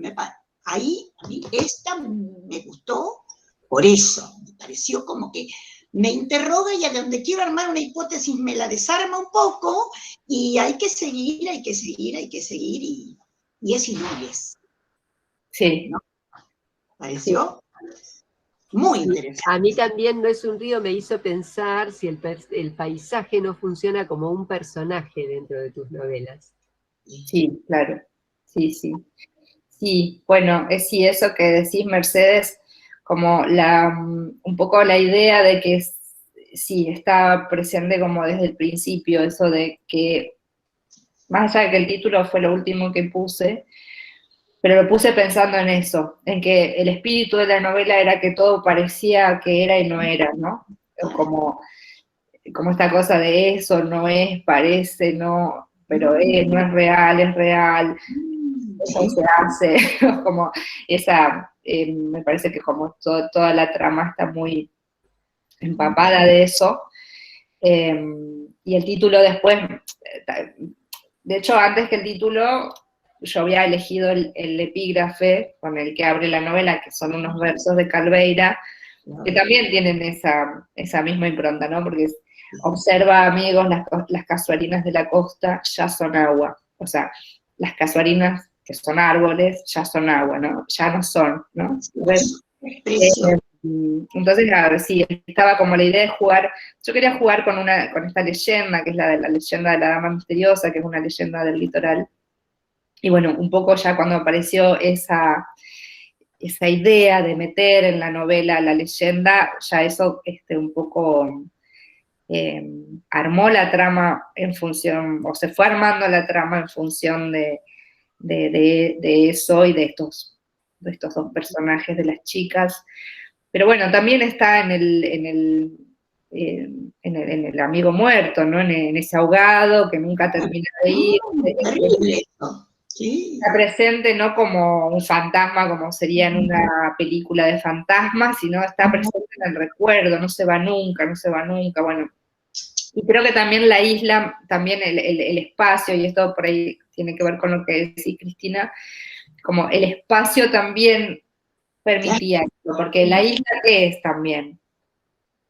ahí a mí esta me gustó por eso, me pareció como que me interroga y a donde quiero armar una hipótesis me la desarma un poco y hay que seguir, hay que seguir, hay que seguir y es inútil. Sí. ¿No? ¿Pareció? Muy interesante. A mí también No es un río me hizo pensar si el paisaje no funciona como un personaje dentro de tus novelas. Sí, claro. Sí, sí. Sí, bueno, sí, eso que decís, Mercedes, como un poco la idea de que sí, está presente como desde el principio, eso de que, más allá de que el título fue lo último que puse, pero lo puse pensando en eso, en que el espíritu de la novela era que todo parecía que era y no era, ¿no? Como esta cosa de eso, no es, parece, no, pero no es real, eso se hace, como esa, me parece que como toda la trama está muy empapada de eso, y el título después, de hecho antes que el título, yo había elegido el epígrafe con el que abre la novela, que son unos versos de Calveira, que también tienen esa misma impronta, ¿no? Porque observa, amigos, las casuarinas de la costa ya son agua, o sea, las casuarinas que son árboles ya son agua, ¿no? Ya no son, ¿no? Entonces, claro, sí, estaba como la idea de jugar, yo quería jugar con esta leyenda, que es la leyenda de la Dama Misteriosa, que es una leyenda del litoral, y bueno, un poco ya cuando apareció esa idea de meter en la novela la leyenda, ya eso un poco armó la trama en función, o se fue armando la trama en función de eso y de estos dos personajes de las chicas. Pero bueno, también está en el amigo muerto, ¿no? En ese ahogado que nunca termina de ir. Terrible eso. Sí. Está presente no como un fantasma, como sería en una película de fantasmas, sino está presente en el recuerdo, no se va nunca, bueno. Y creo que también la isla, también el espacio, y esto por ahí tiene que ver con lo que decís, Cristina, como el espacio también permitía esto, porque la isla, ¿qué es también?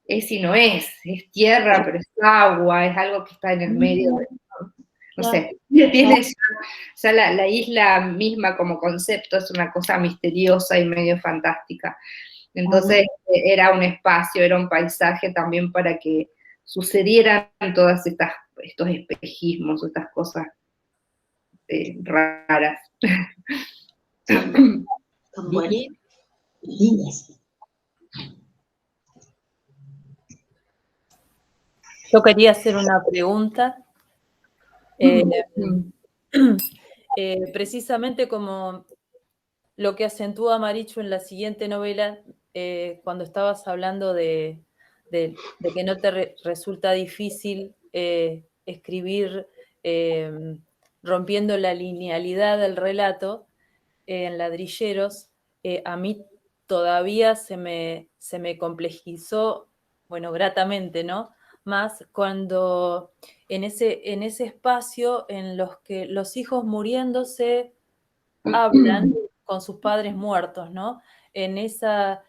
Es y no es tierra, pero es agua, es algo que está en el medio, no sé, tiene ya la isla misma como concepto es una cosa misteriosa y medio fantástica. Entonces era un espacio, era un paisaje también para que sucedieran todas estos espejismos, estas cosas raras. Son lindas. Yo quería hacer una pregunta. Precisamente como lo que acentúa Marichu en la siguiente novela, cuando estabas hablando de que no te resulta difícil escribir rompiendo la linealidad del relato en Ladrilleros, a mí todavía se me complejizó, bueno, gratamente, ¿no? Más cuando en ese espacio en los que los hijos muriéndose hablan con sus padres muertos, ¿no? En esa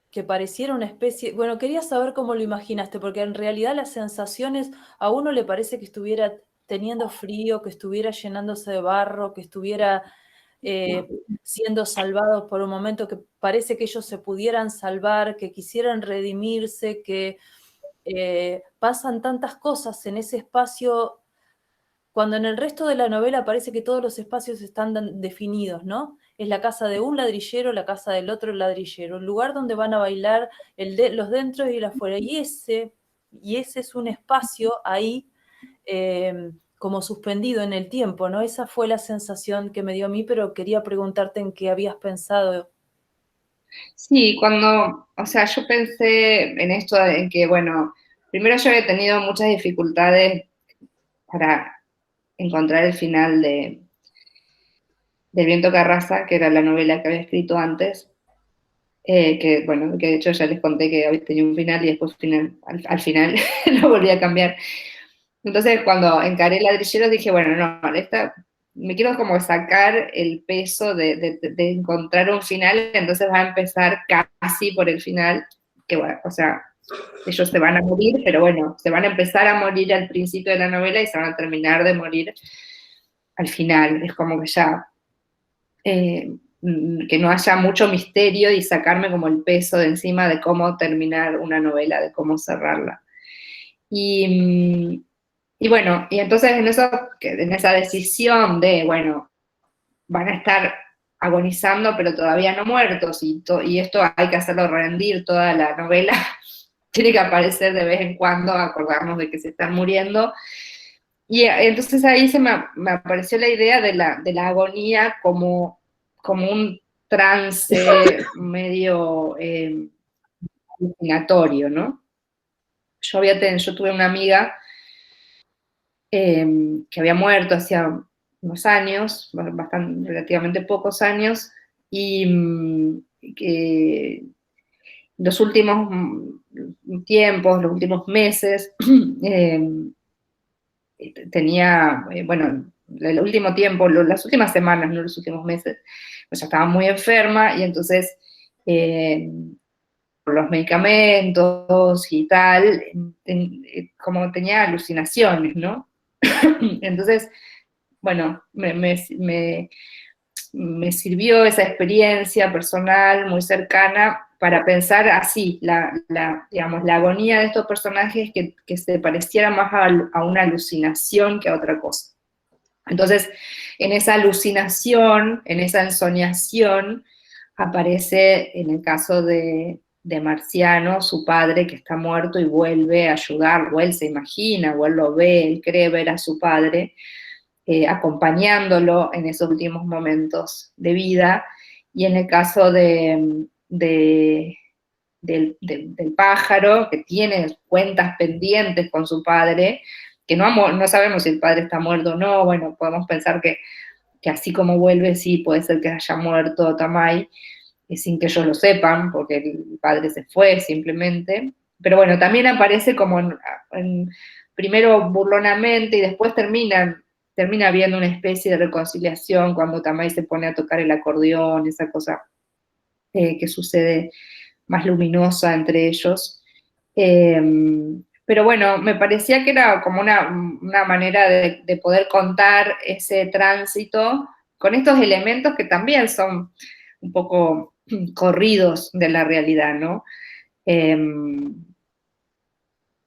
que pareciera una especie, bueno, quería saber cómo lo imaginaste, porque en realidad las sensaciones a uno le parece que estuviera teniendo frío, que estuviera llenándose de barro, que estuviera siendo salvados por un momento, que parece que ellos se pudieran salvar, que quisieran redimirse, que pasan tantas cosas en ese espacio cuando en el resto de la novela parece que todos los espacios están definidos, ¿no? Es la casa de un ladrillero, la casa del otro ladrillero, el lugar donde van a bailar los dentro y el afuera. Y ese es un espacio ahí como suspendido en el tiempo, ¿no? Esa fue la sensación que me dio a mí, pero quería preguntarte en qué habías pensado. Sí, o sea, yo pensé en esto, en que, bueno, primero yo había tenido muchas dificultades para encontrar el final del Viento que arrasa, que era la novela que había escrito antes, que, bueno, que de hecho ya les conté que había tenido un final y después al final lo volví a cambiar. Entonces, cuando encaré Ladrilleros dije, bueno, no, me quiero como sacar el peso de encontrar un final, entonces va a empezar casi por el final, que bueno, o sea, ellos se van a morir, pero bueno, se van a empezar a morir al principio de la novela y se van a terminar de morir al final. Es como que ya, que no haya mucho misterio y sacarme como el peso de encima de cómo terminar una novela, de cómo cerrarla. Y bueno, y entonces en esa decisión de, bueno, van a estar agonizando pero todavía no muertos y esto hay que hacerlo rendir toda la novela, tiene que aparecer de vez en cuando, acordarnos de que se están muriendo. Y entonces ahí me apareció la idea de la agonía como un trance medio alucinatorio, ¿no? Yo tuve una amiga que había muerto hacía unos años, relativamente pocos años, y que los últimos tiempos, los últimos meses, tenía, bueno, el último tiempo, las últimas semanas, no los últimos meses, pues ya estaba muy enferma y entonces por los medicamentos y tal, como tenía alucinaciones, ¿no? Entonces, bueno, me sirvió esa experiencia personal muy cercana para pensar así, digamos, la agonía de estos personajes que se pareciera más a una alucinación que a otra cosa. Entonces, en esa alucinación, en esa ensoñación, aparece en el caso de Marciano, su padre que está muerto y vuelve a ayudarlo, él se imagina, o él lo ve, él cree ver a su padre, acompañándolo en esos últimos momentos de vida, y en el caso del pájaro, que tiene cuentas pendientes con su padre, que no sabemos si el padre está muerto o no, bueno, podemos pensar que así como vuelve, sí, puede ser que haya muerto Tamay, sin que ellos lo sepan, porque el padre se fue simplemente, pero bueno, también aparece como primero burlonamente y después termina habiendo una especie de reconciliación cuando Tamay se pone a tocar el acordeón, esa cosa que sucede más luminosa entre ellos. Pero bueno, me parecía que era como una manera de poder contar ese tránsito con estos elementos que también son un poco corridos de la realidad, ¿no?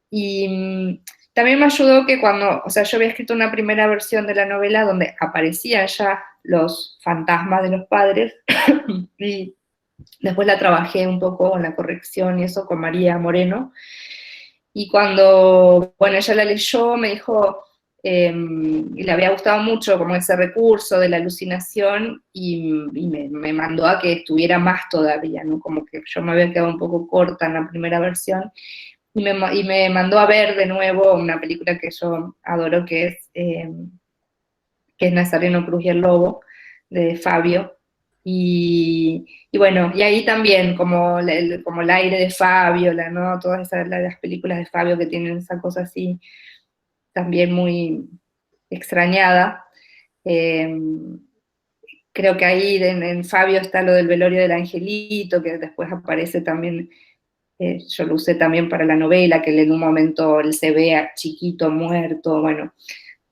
Y también me ayudó que o sea, yo había escrito una primera versión de la novela donde aparecían ya los fantasmas de los padres, y después la trabajé un poco en la corrección y eso con María Moreno, y cuando, bueno, ella la leyó, me dijo, y le había gustado mucho como ese recurso de la alucinación, y me mandó a que estuviera más todavía, ¿no? Como que yo me había quedado un poco corta en la primera versión, y me mandó a ver de nuevo una película que yo adoro, que es Nazareno Cruz y el Lobo, de Fabio. Y bueno, y ahí también, como el aire de Fabio, ¿no? Todas las películas de Fabio que tienen esa cosa así, también muy extrañada. Creo que ahí en Fabio está lo del velorio del angelito, que después aparece también, yo lo usé también para la novela, que en un momento él se ve chiquito, muerto, bueno,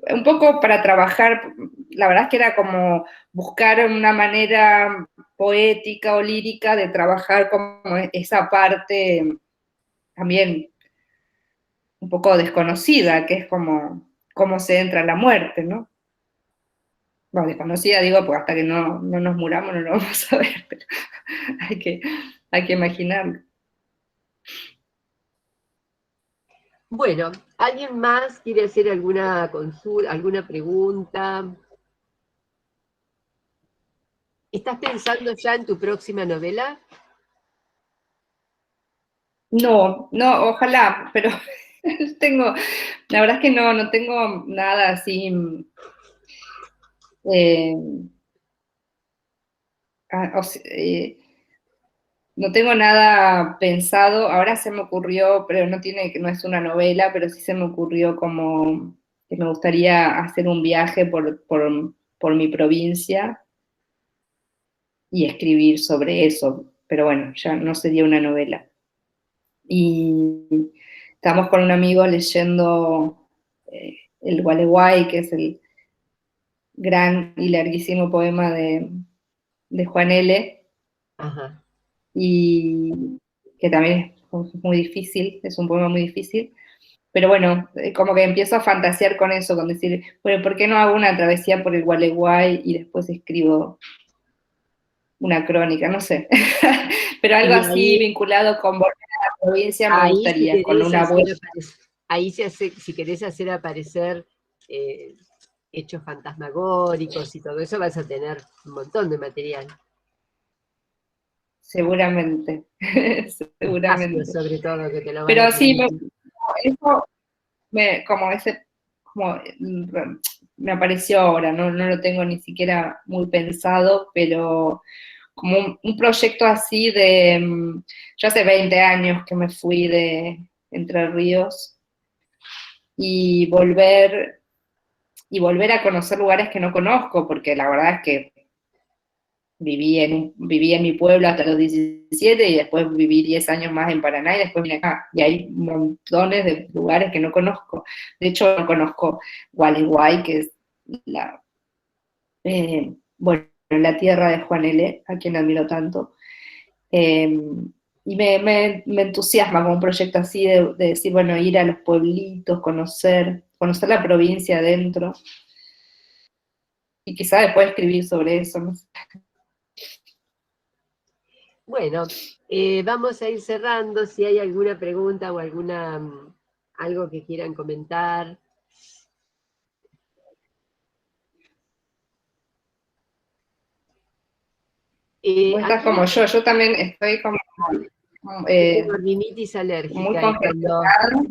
un poco para trabajar, la verdad es que era como buscar una manera poética o lírica de trabajar como esa parte también un poco desconocida, que es como cómo se entra a la muerte, ¿no? Bueno, desconocida digo, pues hasta que no nos muramos no lo vamos a ver, pero hay que imaginarlo. Bueno, ¿alguien más quiere hacer alguna consulta, alguna pregunta? ¿Estás pensando ya en tu próxima novela? No, ojalá, pero la verdad es que no tengo nada así, no tengo nada pensado, ahora se me ocurrió, pero no es una novela, pero sí se me ocurrió como que me gustaría hacer un viaje por mi provincia y escribir sobre eso, pero bueno, ya no sería una novela. Y estamos con un amigo leyendo el Gualeguay, que es el gran y larguísimo poema de Juan L., Ajá. y que también es muy difícil, es un poema muy difícil, pero bueno, como que empiezo a fantasear con eso, con decir, bueno, ¿por qué no hago una travesía por el Gualeguay y después escribo una crónica? No sé, pero algo Y así vinculado con volver a la provincia me ahí si gustaría, con querés una hacer vuelta. ahí si querés hacer aparecer hechos fantasmagóricos y todo eso, vas a tener un montón de material. Seguramente, Espacio seguramente. sobre todo, que te lo van a Pero sí, permitir. eso como me apareció ahora, no lo tengo ni siquiera muy pensado, pero como un proyecto así yo hace 20 años que me fui de Entre Ríos y volver a conocer lugares que no conozco, porque la verdad es que viví en mi pueblo hasta los 17 y después viví 10 años más en Paraná y después vine acá. Y hay montones de lugares que no conozco. De hecho, no conozco Gualeguay, que es bueno, la tierra de Juan L., a quien admiro tanto. Y me entusiasma como un proyecto así de decir, bueno, ir a los pueblitos, conocer la provincia adentro. Y quizá después escribir sobre eso, ¿no? Bueno, vamos a ir cerrando. Si hay alguna pregunta o algo que quieran comentar. Vos estás como yo también estoy como tengo rinitis muy alérgica y congestionada. Yo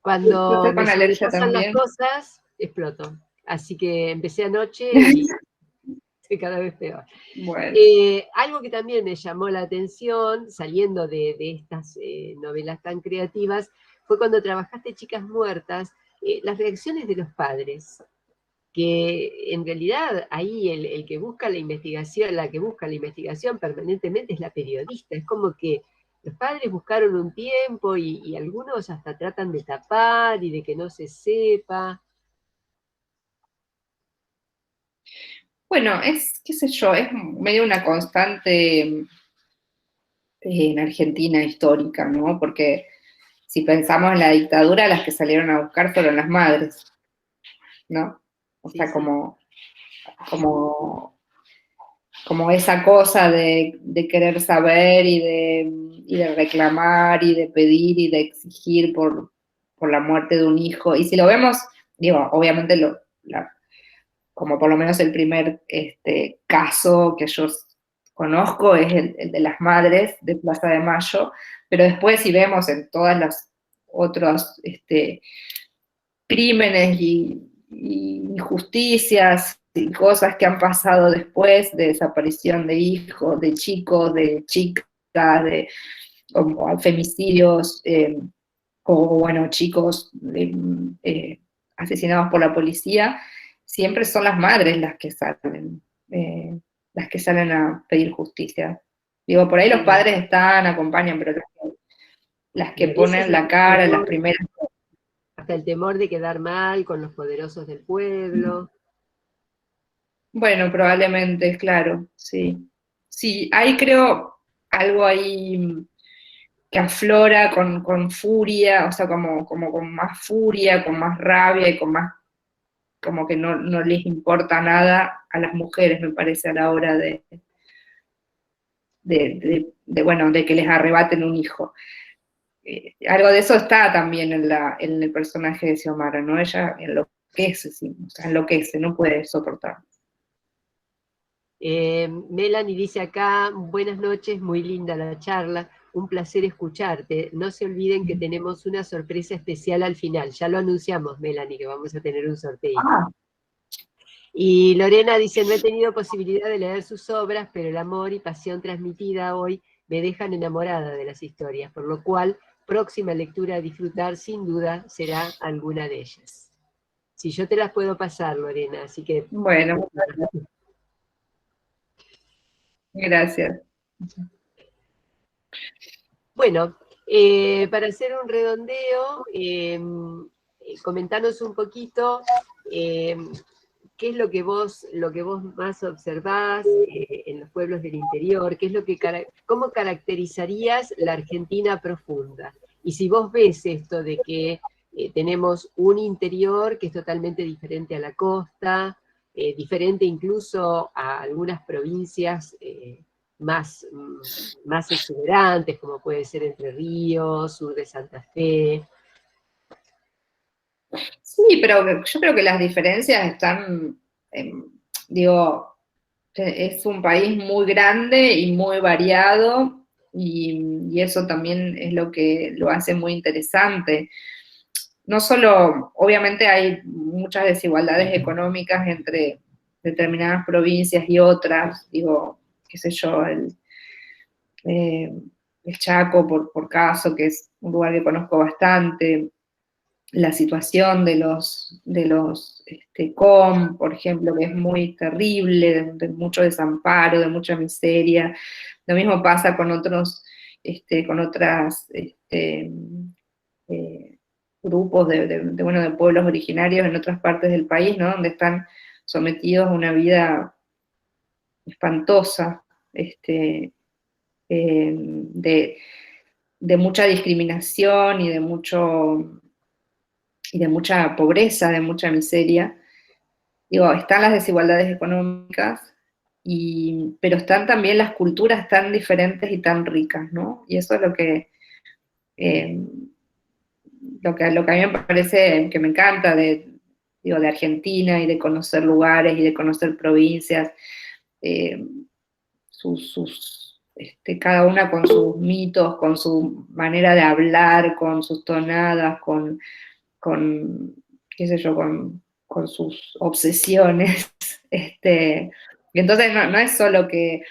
cuando estoy me con alergia sobrepasan las también. cosas, exploto. Así que empecé anoche y estoy cada vez peor. Bueno. Algo que también me llamó la atención, saliendo de estas novelas tan creativas, fue cuando trabajaste Chicas Muertas, las reacciones de los padres, que en realidad ahí el que busca la investigación, la que busca la investigación permanentemente es la periodista. Es como que los padres buscaron un tiempo y algunos hasta tratan de tapar y de que no se sepa. Bueno, qué sé yo, es medio una constante en Argentina histórica, ¿no? Porque si pensamos en la dictadura, las que salieron a buscar fueron las madres, ¿no? O Sí, sea, sí. como esa cosa de querer saber y de reclamar y de pedir y de exigir por la muerte de un hijo. Y si lo vemos, digo, obviamente como por lo menos el primer caso que yo conozco es el de las madres de Plaza de Mayo, pero después si vemos en todas las otros crímenes y injusticias y cosas que han pasado después de desaparición de hijos, de chicos, de chicas, o femicidios, o bueno, chicos asesinados por la policía, siempre son las madres eh, las que salen a pedir justicia. Digo, por ahí los padres están, acompañan, pero las Y que a veces ponen la cara, las primeras. hasta el temor de quedar mal con los poderosos del pueblo. Bueno, probablemente, claro, sí. Sí, ahí creo algo ahí que aflora con furia, o sea, como con más furia, con más rabia y con más, como que no les importa nada a las mujeres, me parece, a la hora bueno, de que les arrebaten un hijo. Algo de eso está también en el personaje de Xiomara, ¿no? Ella enloquece, sí, o sea, enloquece, no puede soportar. Melanie dice acá, buenas noches, muy linda la charla, un placer escucharte. No se olviden que tenemos una sorpresa especial al final. Ya lo anunciamos, Melanie, que vamos a tener un sorteo. Ah. Y Lorena dice, no he tenido posibilidad de leer sus obras, pero el amor y pasión transmitida hoy me dejan enamorada de las historias, por lo cual, próxima lectura a disfrutar, sin duda, será alguna de ellas. Si yo te las puedo pasar, Lorena, así que... Bueno, gracias. Bueno, para hacer un redondeo, comentanos un poquito qué es lo que vos más observás en los pueblos del interior, cómo caracterizarías la Argentina profunda. Y si vos ves esto de que tenemos un interior que es totalmente diferente a la costa, diferente incluso a algunas provincias más exuberantes, como puede ser Entre Ríos, sur de Santa Fe. Sí, pero yo creo que las diferencias están, digo, es un país muy grande y muy variado, y eso también es lo que lo hace muy interesante. No solo, obviamente hay muchas desigualdades económicas entre determinadas provincias y otras, digo, qué sé yo, el Chaco, por caso, que es un lugar que conozco bastante, la situación de los COM, por ejemplo, que es muy terrible, de mucho desamparo, de mucha miseria. Lo mismo pasa con otros, con otras grupos bueno, de pueblos originarios en otras partes del país, ¿no? Donde están sometidos a una vida espantosa, de mucha discriminación y de mucha pobreza, de mucha miseria. Digo, están las desigualdades económicas, pero están también las culturas tan diferentes y tan ricas, ¿no? Y eso es lo que a mí me parece que me encanta de Argentina, y de conocer lugares y de conocer provincias, cada una con sus mitos, con su manera de hablar, con sus tonadas, con qué sé yo, con sus obsesiones. Y entonces no es solo que,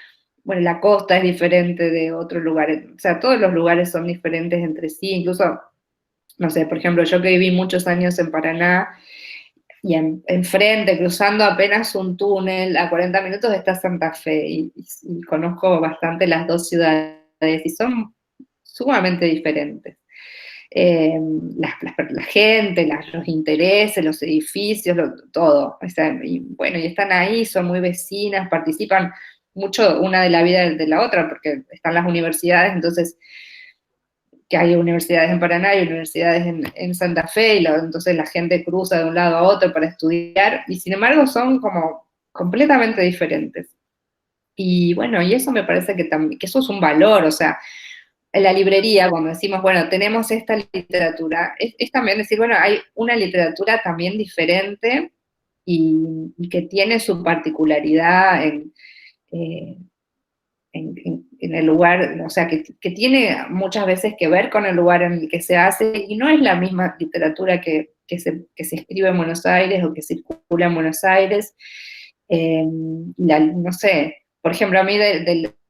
bueno, la costa es diferente de otros lugares, o sea, todos los lugares son diferentes entre sí, incluso, no sé, por ejemplo, yo que viví muchos años en Paraná, y enfrente, cruzando apenas un túnel, a 40 minutos está Santa Fe, y conozco bastante las dos ciudades, y son sumamente diferentes. La gente, los intereses, los edificios, todo. O sea, y bueno, y están ahí, son muy vecinas, participan mucho una de la vida de la otra, porque están las universidades, entonces, que hay universidades en Paraná y universidades en Santa Fe, entonces la gente cruza de un lado a otro para estudiar, y sin embargo son como completamente diferentes. Y bueno, y eso me parece que eso es un valor, o sea, en la librería, cuando decimos, bueno, tenemos esta literatura, es también decir, bueno, hay una literatura también diferente, y que tiene su particularidad en el lugar, o sea, que tiene muchas veces que ver con el lugar en el que se hace, y no es la misma literatura que se escribe en Buenos Aires o que circula en Buenos Aires. No sé, por ejemplo, a mí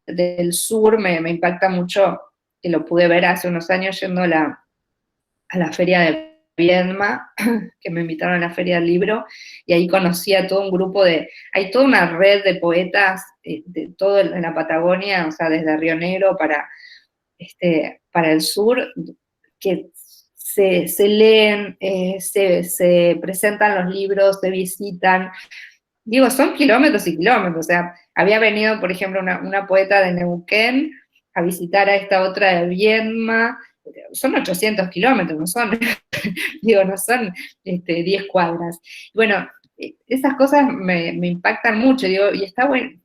del sur me impacta mucho, que lo pude ver hace unos años yendo a la feria de Viedma, que me invitaron a la feria del libro, y ahí conocí a todo un grupo hay toda una red de poetas de todo en la Patagonia, o sea, desde Río Negro para el sur, que se leen, se presentan los libros, se visitan. Digo, son kilómetros y kilómetros, o sea, había venido, por ejemplo, una poeta de Neuquén, a visitar a esta otra de Viedma. Son 800 kilómetros, no son, digo, no son 10 cuadras. Bueno, esas cosas me impactan mucho, digo, y está bueno.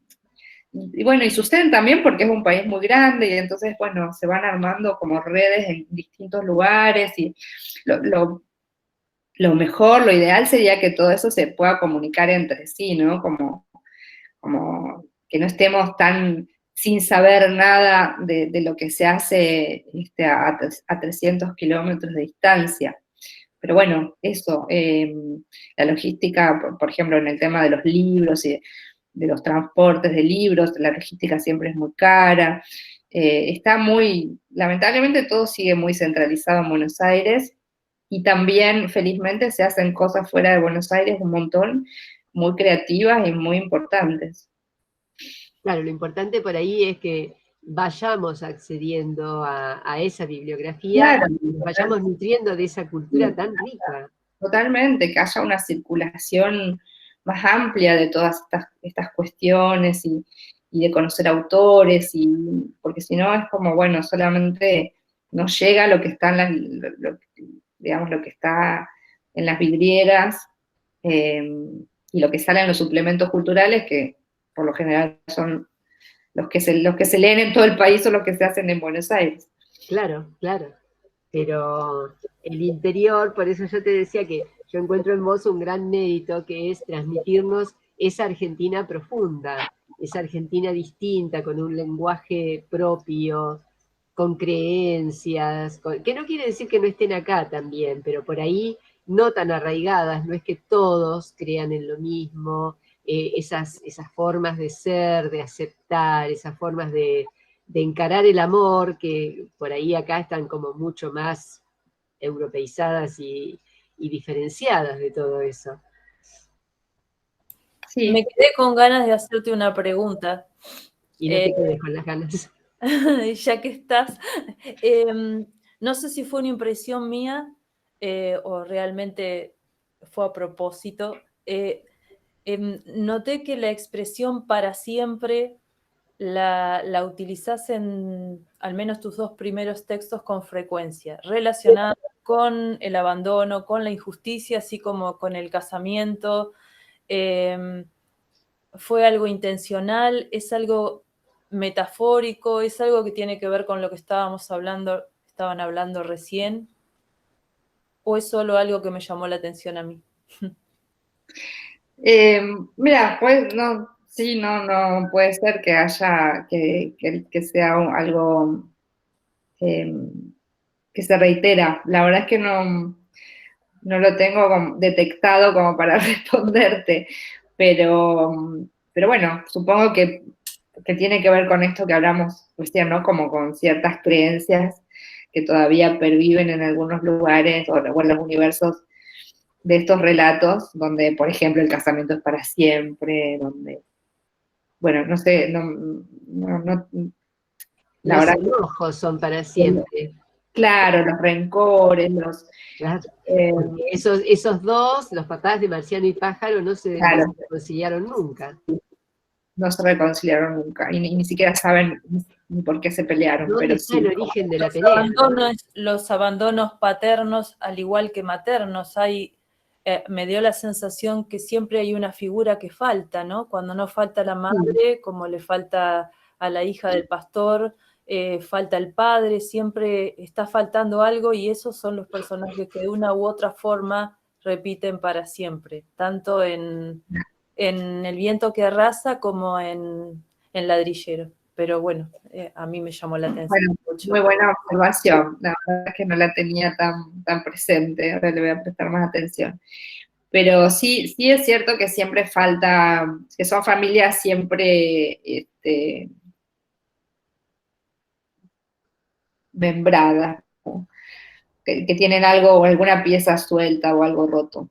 Y bueno, y suceden también porque es un país muy grande, y entonces, bueno, se van armando como redes en distintos lugares, y lo mejor, lo ideal sería que todo eso se pueda comunicar entre sí, ¿no? Como que no estemos tan sin saber nada de lo que se hace a 300 kilómetros de distancia. Pero bueno, eso, la logística, por ejemplo, en el tema de los libros y de los transportes de libros, la logística siempre es muy cara. Está muy, lamentablemente todo sigue muy centralizado en Buenos Aires, y también, felizmente, se hacen cosas fuera de Buenos Aires un montón, muy creativas y muy importantes. Claro, lo importante por ahí es que vayamos accediendo a esa bibliografía, Claro, y nos vayamos nutriendo de esa cultura tan rica. totalmente, que haya una circulación más amplia de todas estas cuestiones, y de conocer autores, porque si no es como, bueno, solamente no llega lo que está digamos, lo que está en las vidrieras, y lo que sale en los suplementos culturales, que por lo general son los que se leen en todo el país o los que se hacen en Buenos Aires. Claro, claro. Pero el interior, por eso yo te decía que yo encuentro en vos un gran mérito, que es transmitirnos esa Argentina profunda, esa Argentina distinta, con un lenguaje propio, con creencias, que no quiere decir que no estén acá también, pero por ahí no tan arraigadas, no es que todos crean en lo mismo, esas formas de ser, de aceptar, esas formas de encarar el amor, que por ahí acá están como mucho más europeizadas y diferenciadas de todo eso. Sí. Me quedé con ganas de hacerte una pregunta. Y no te quedes con las ganas. Ya que estás, no sé si fue una impresión mía o realmente fue a propósito. Noté que la expresión para siempre la utilizás en al menos tus dos primeros textos con frecuencia, relacionada con el abandono, con la injusticia, así como con el casamiento. ¿Fue algo intencional? ¿Es algo metafórico? ¿Es algo que tiene que ver con lo que estaban hablando recién? ¿O es solo algo que me llamó la atención a mí? Mira, pues no, sí, no puede ser que haya, que sea algo que se reitera. La verdad es que no lo tengo detectado como para responderte, pero bueno, supongo que tiene que ver con esto que hablamos recién, ¿no? Como con ciertas creencias que todavía perviven en algunos lugares o en los universos de estos relatos, donde, por ejemplo, el casamiento es para siempre, donde, bueno, no sé, la Los verdad enojos son para siempre. claro, los rencores, Claro. Porque esos dos, los papás de Marciano y Pájaro, no se reconciliaron nunca. no se reconciliaron nunca, y ni siquiera saben ni por qué se pelearon. ¿Dónde pero está sí, el origen de la pelea? Los abandonos paternos, al igual que maternos, me dio la sensación que siempre hay una figura que falta, ¿no? Cuando no falta la madre, como le falta a la hija del pastor, falta el padre, siempre está faltando algo, y esos son los personajes que de una u otra forma repiten para siempre, tanto en El viento que arrasa como en Ladrillero. Pero bueno, a mí me llamó la atención mucho. Muy buena observación, la verdad es que no la tenía tan presente, ahora le voy a prestar más atención. Pero sí es cierto que siempre falta, que son familias siempre membradas, ¿no? Que tienen algo, o alguna pieza suelta o algo roto.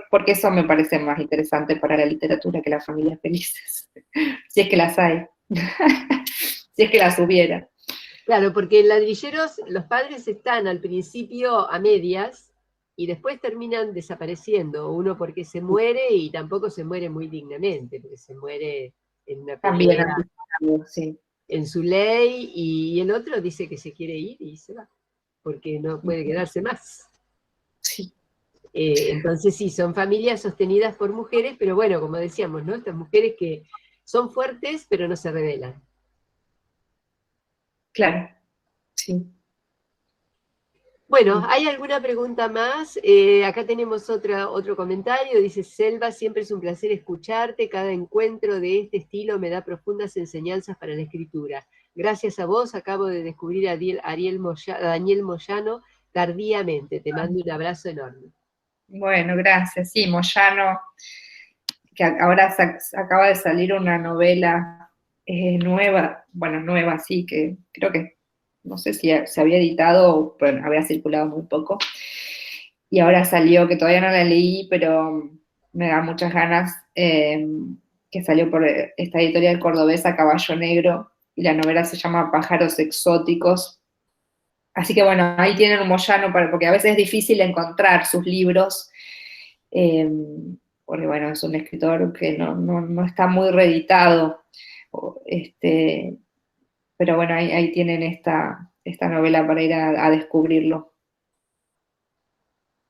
Porque eso me parece más interesante para la literatura que las familias felices, si es que las hay, si es que las hubiera. Claro, porque en Ladrilleros los padres están al principio a medias y después terminan desapareciendo, uno porque se muere y tampoco se muere muy dignamente, porque se muere en una También, pelea. sí. en su ley, y el otro dice que se quiere ir y se va, porque no puede quedarse más. Sí. Entonces sí, son familias sostenidas por mujeres, pero bueno, como decíamos, ¿no? Estas mujeres que son fuertes, pero no se rebelan. Claro, sí. Bueno, ¿hay alguna pregunta más? Acá tenemos otro comentario, dice Selva, siempre es un placer escucharte, cada encuentro de este estilo me da profundas enseñanzas para la escritura. Gracias a vos acabo de descubrir a Daniel Moyano tardíamente, te mando un abrazo enorme. Bueno, gracias. Sí, Moyano, que ahora acaba de salir una novela nueva, bueno, nueva, sí, que creo que, no sé si se había editado, pero había circulado muy poco, y ahora salió, que todavía no la leí, pero me da muchas ganas, que salió por esta editorial cordobesa, Caballo Negro, y la novela se llama Pájaros Exóticos. Así que bueno, ahí tienen un Moyano, porque a veces es difícil encontrar sus libros, porque bueno, es un escritor que no está muy reeditado, pero bueno, ahí tienen esta novela para ir a descubrirlo.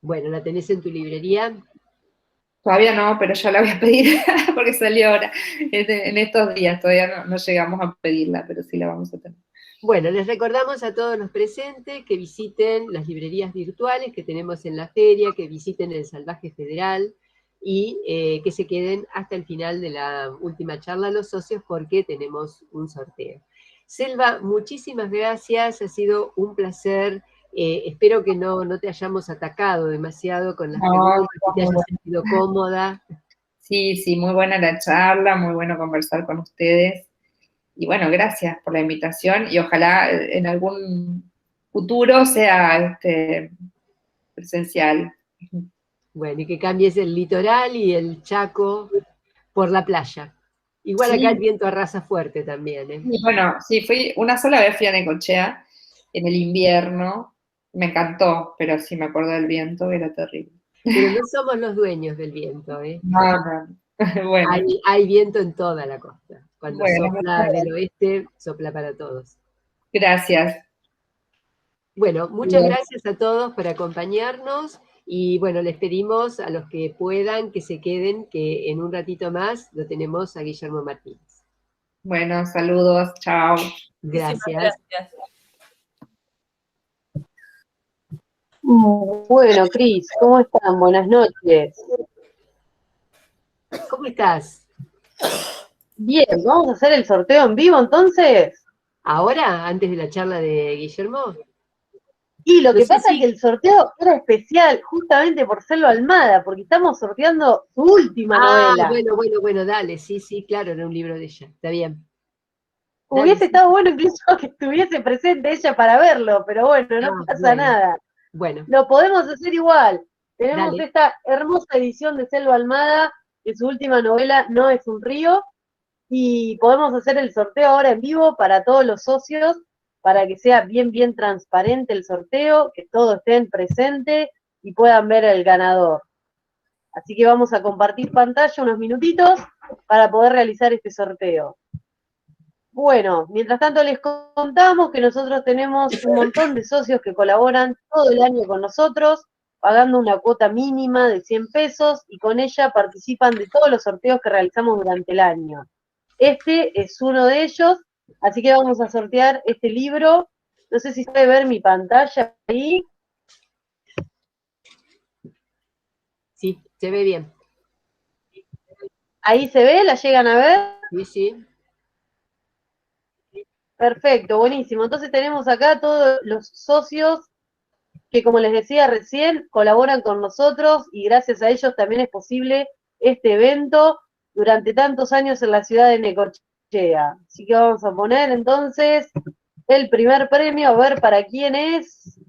Bueno, ¿la tenés en tu librería? Todavía no, pero ya la voy a pedir, porque salió ahora, en estos días, todavía no llegamos a pedirla, pero sí la vamos a tener. Bueno, les recordamos a todos los presentes que visiten las librerías virtuales que tenemos en la feria, que visiten el Salvaje Federal y que se queden hasta el final de la última charla los socios porque tenemos un sorteo. Selva, muchísimas gracias, ha sido un placer. Espero que no te hayamos atacado demasiado con las preguntas, que te hayas sentido cómoda. Sí, muy buena la charla, muy bueno conversar con ustedes. Y bueno, gracias por la invitación y ojalá en algún futuro sea presencial. Bueno, y que cambies el litoral y el Chaco por la playa. Igual acá el viento arrasa fuerte también, ¿eh? Y bueno, sí, una sola vez fui a Necochea en el invierno, me encantó, pero sí me acuerdo del viento, era terrible. Pero no somos los dueños del viento, ¿eh? No. Bueno. Hay viento en toda la costa. Cuando Bueno, sopla del oeste, sopla para todos. gracias. Bueno, muchas gracias a todos por acompañarnos y bueno, les pedimos a los que puedan que se queden, que en un ratito más lo tenemos a Guillermo Martínez. Bueno, saludos, chao. Gracias. Bueno, Cris, ¿cómo están? Buenas noches. ¿Cómo estás? Bien, ¿vamos a hacer el sorteo en vivo entonces? ¿Ahora? ¿Antes de la charla de Guillermo? Y lo que pasa es que el sorteo era especial justamente por Selva Almada, porque estamos sorteando su última novela. Bueno, dale, sí, claro, era un libro de ella, está bien. Hubiese estado bueno incluso que estuviese presente ella para verlo, pero bueno, no pasa nada. Bueno. Lo podemos hacer igual. Tenemos esta hermosa edición de Selva Almada, que su última novela No es un río, y podemos hacer el sorteo ahora en vivo para todos los socios, para que sea bien transparente el sorteo, que todos estén presentes y puedan ver el ganador. Así que vamos a compartir pantalla unos minutitos para poder realizar este sorteo. Bueno, mientras tanto les contamos que nosotros tenemos un montón de socios que colaboran todo el año con nosotros, pagando una cuota mínima de 100 pesos y con ella participan de todos los sorteos que realizamos durante el año. Este es uno de ellos, así que vamos a sortear este libro. No sé si se puede ver mi pantalla ahí. Sí, se ve bien. ¿Ahí se ve? ¿La llegan a ver? Sí. Perfecto, buenísimo. Entonces tenemos acá todos los socios que, como les decía recién, colaboran con nosotros y gracias a ellos también es posible este evento durante tantos años en la ciudad de Necochea. Así que vamos a poner entonces el primer premio, a ver para quién es.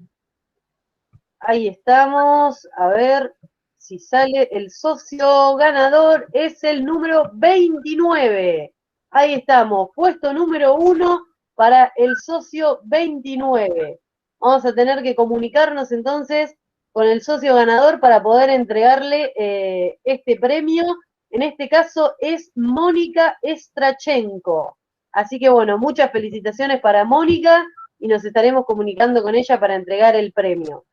Ahí estamos, a ver si sale el socio ganador, es el número 29. Ahí estamos, puesto número 1 para el socio 29. Vamos a tener que comunicarnos entonces con el socio ganador para poder entregarle este premio. En este caso es Mónica Strachenko. Así que bueno, muchas felicitaciones para Mónica y nos estaremos comunicando con ella para entregar el premio.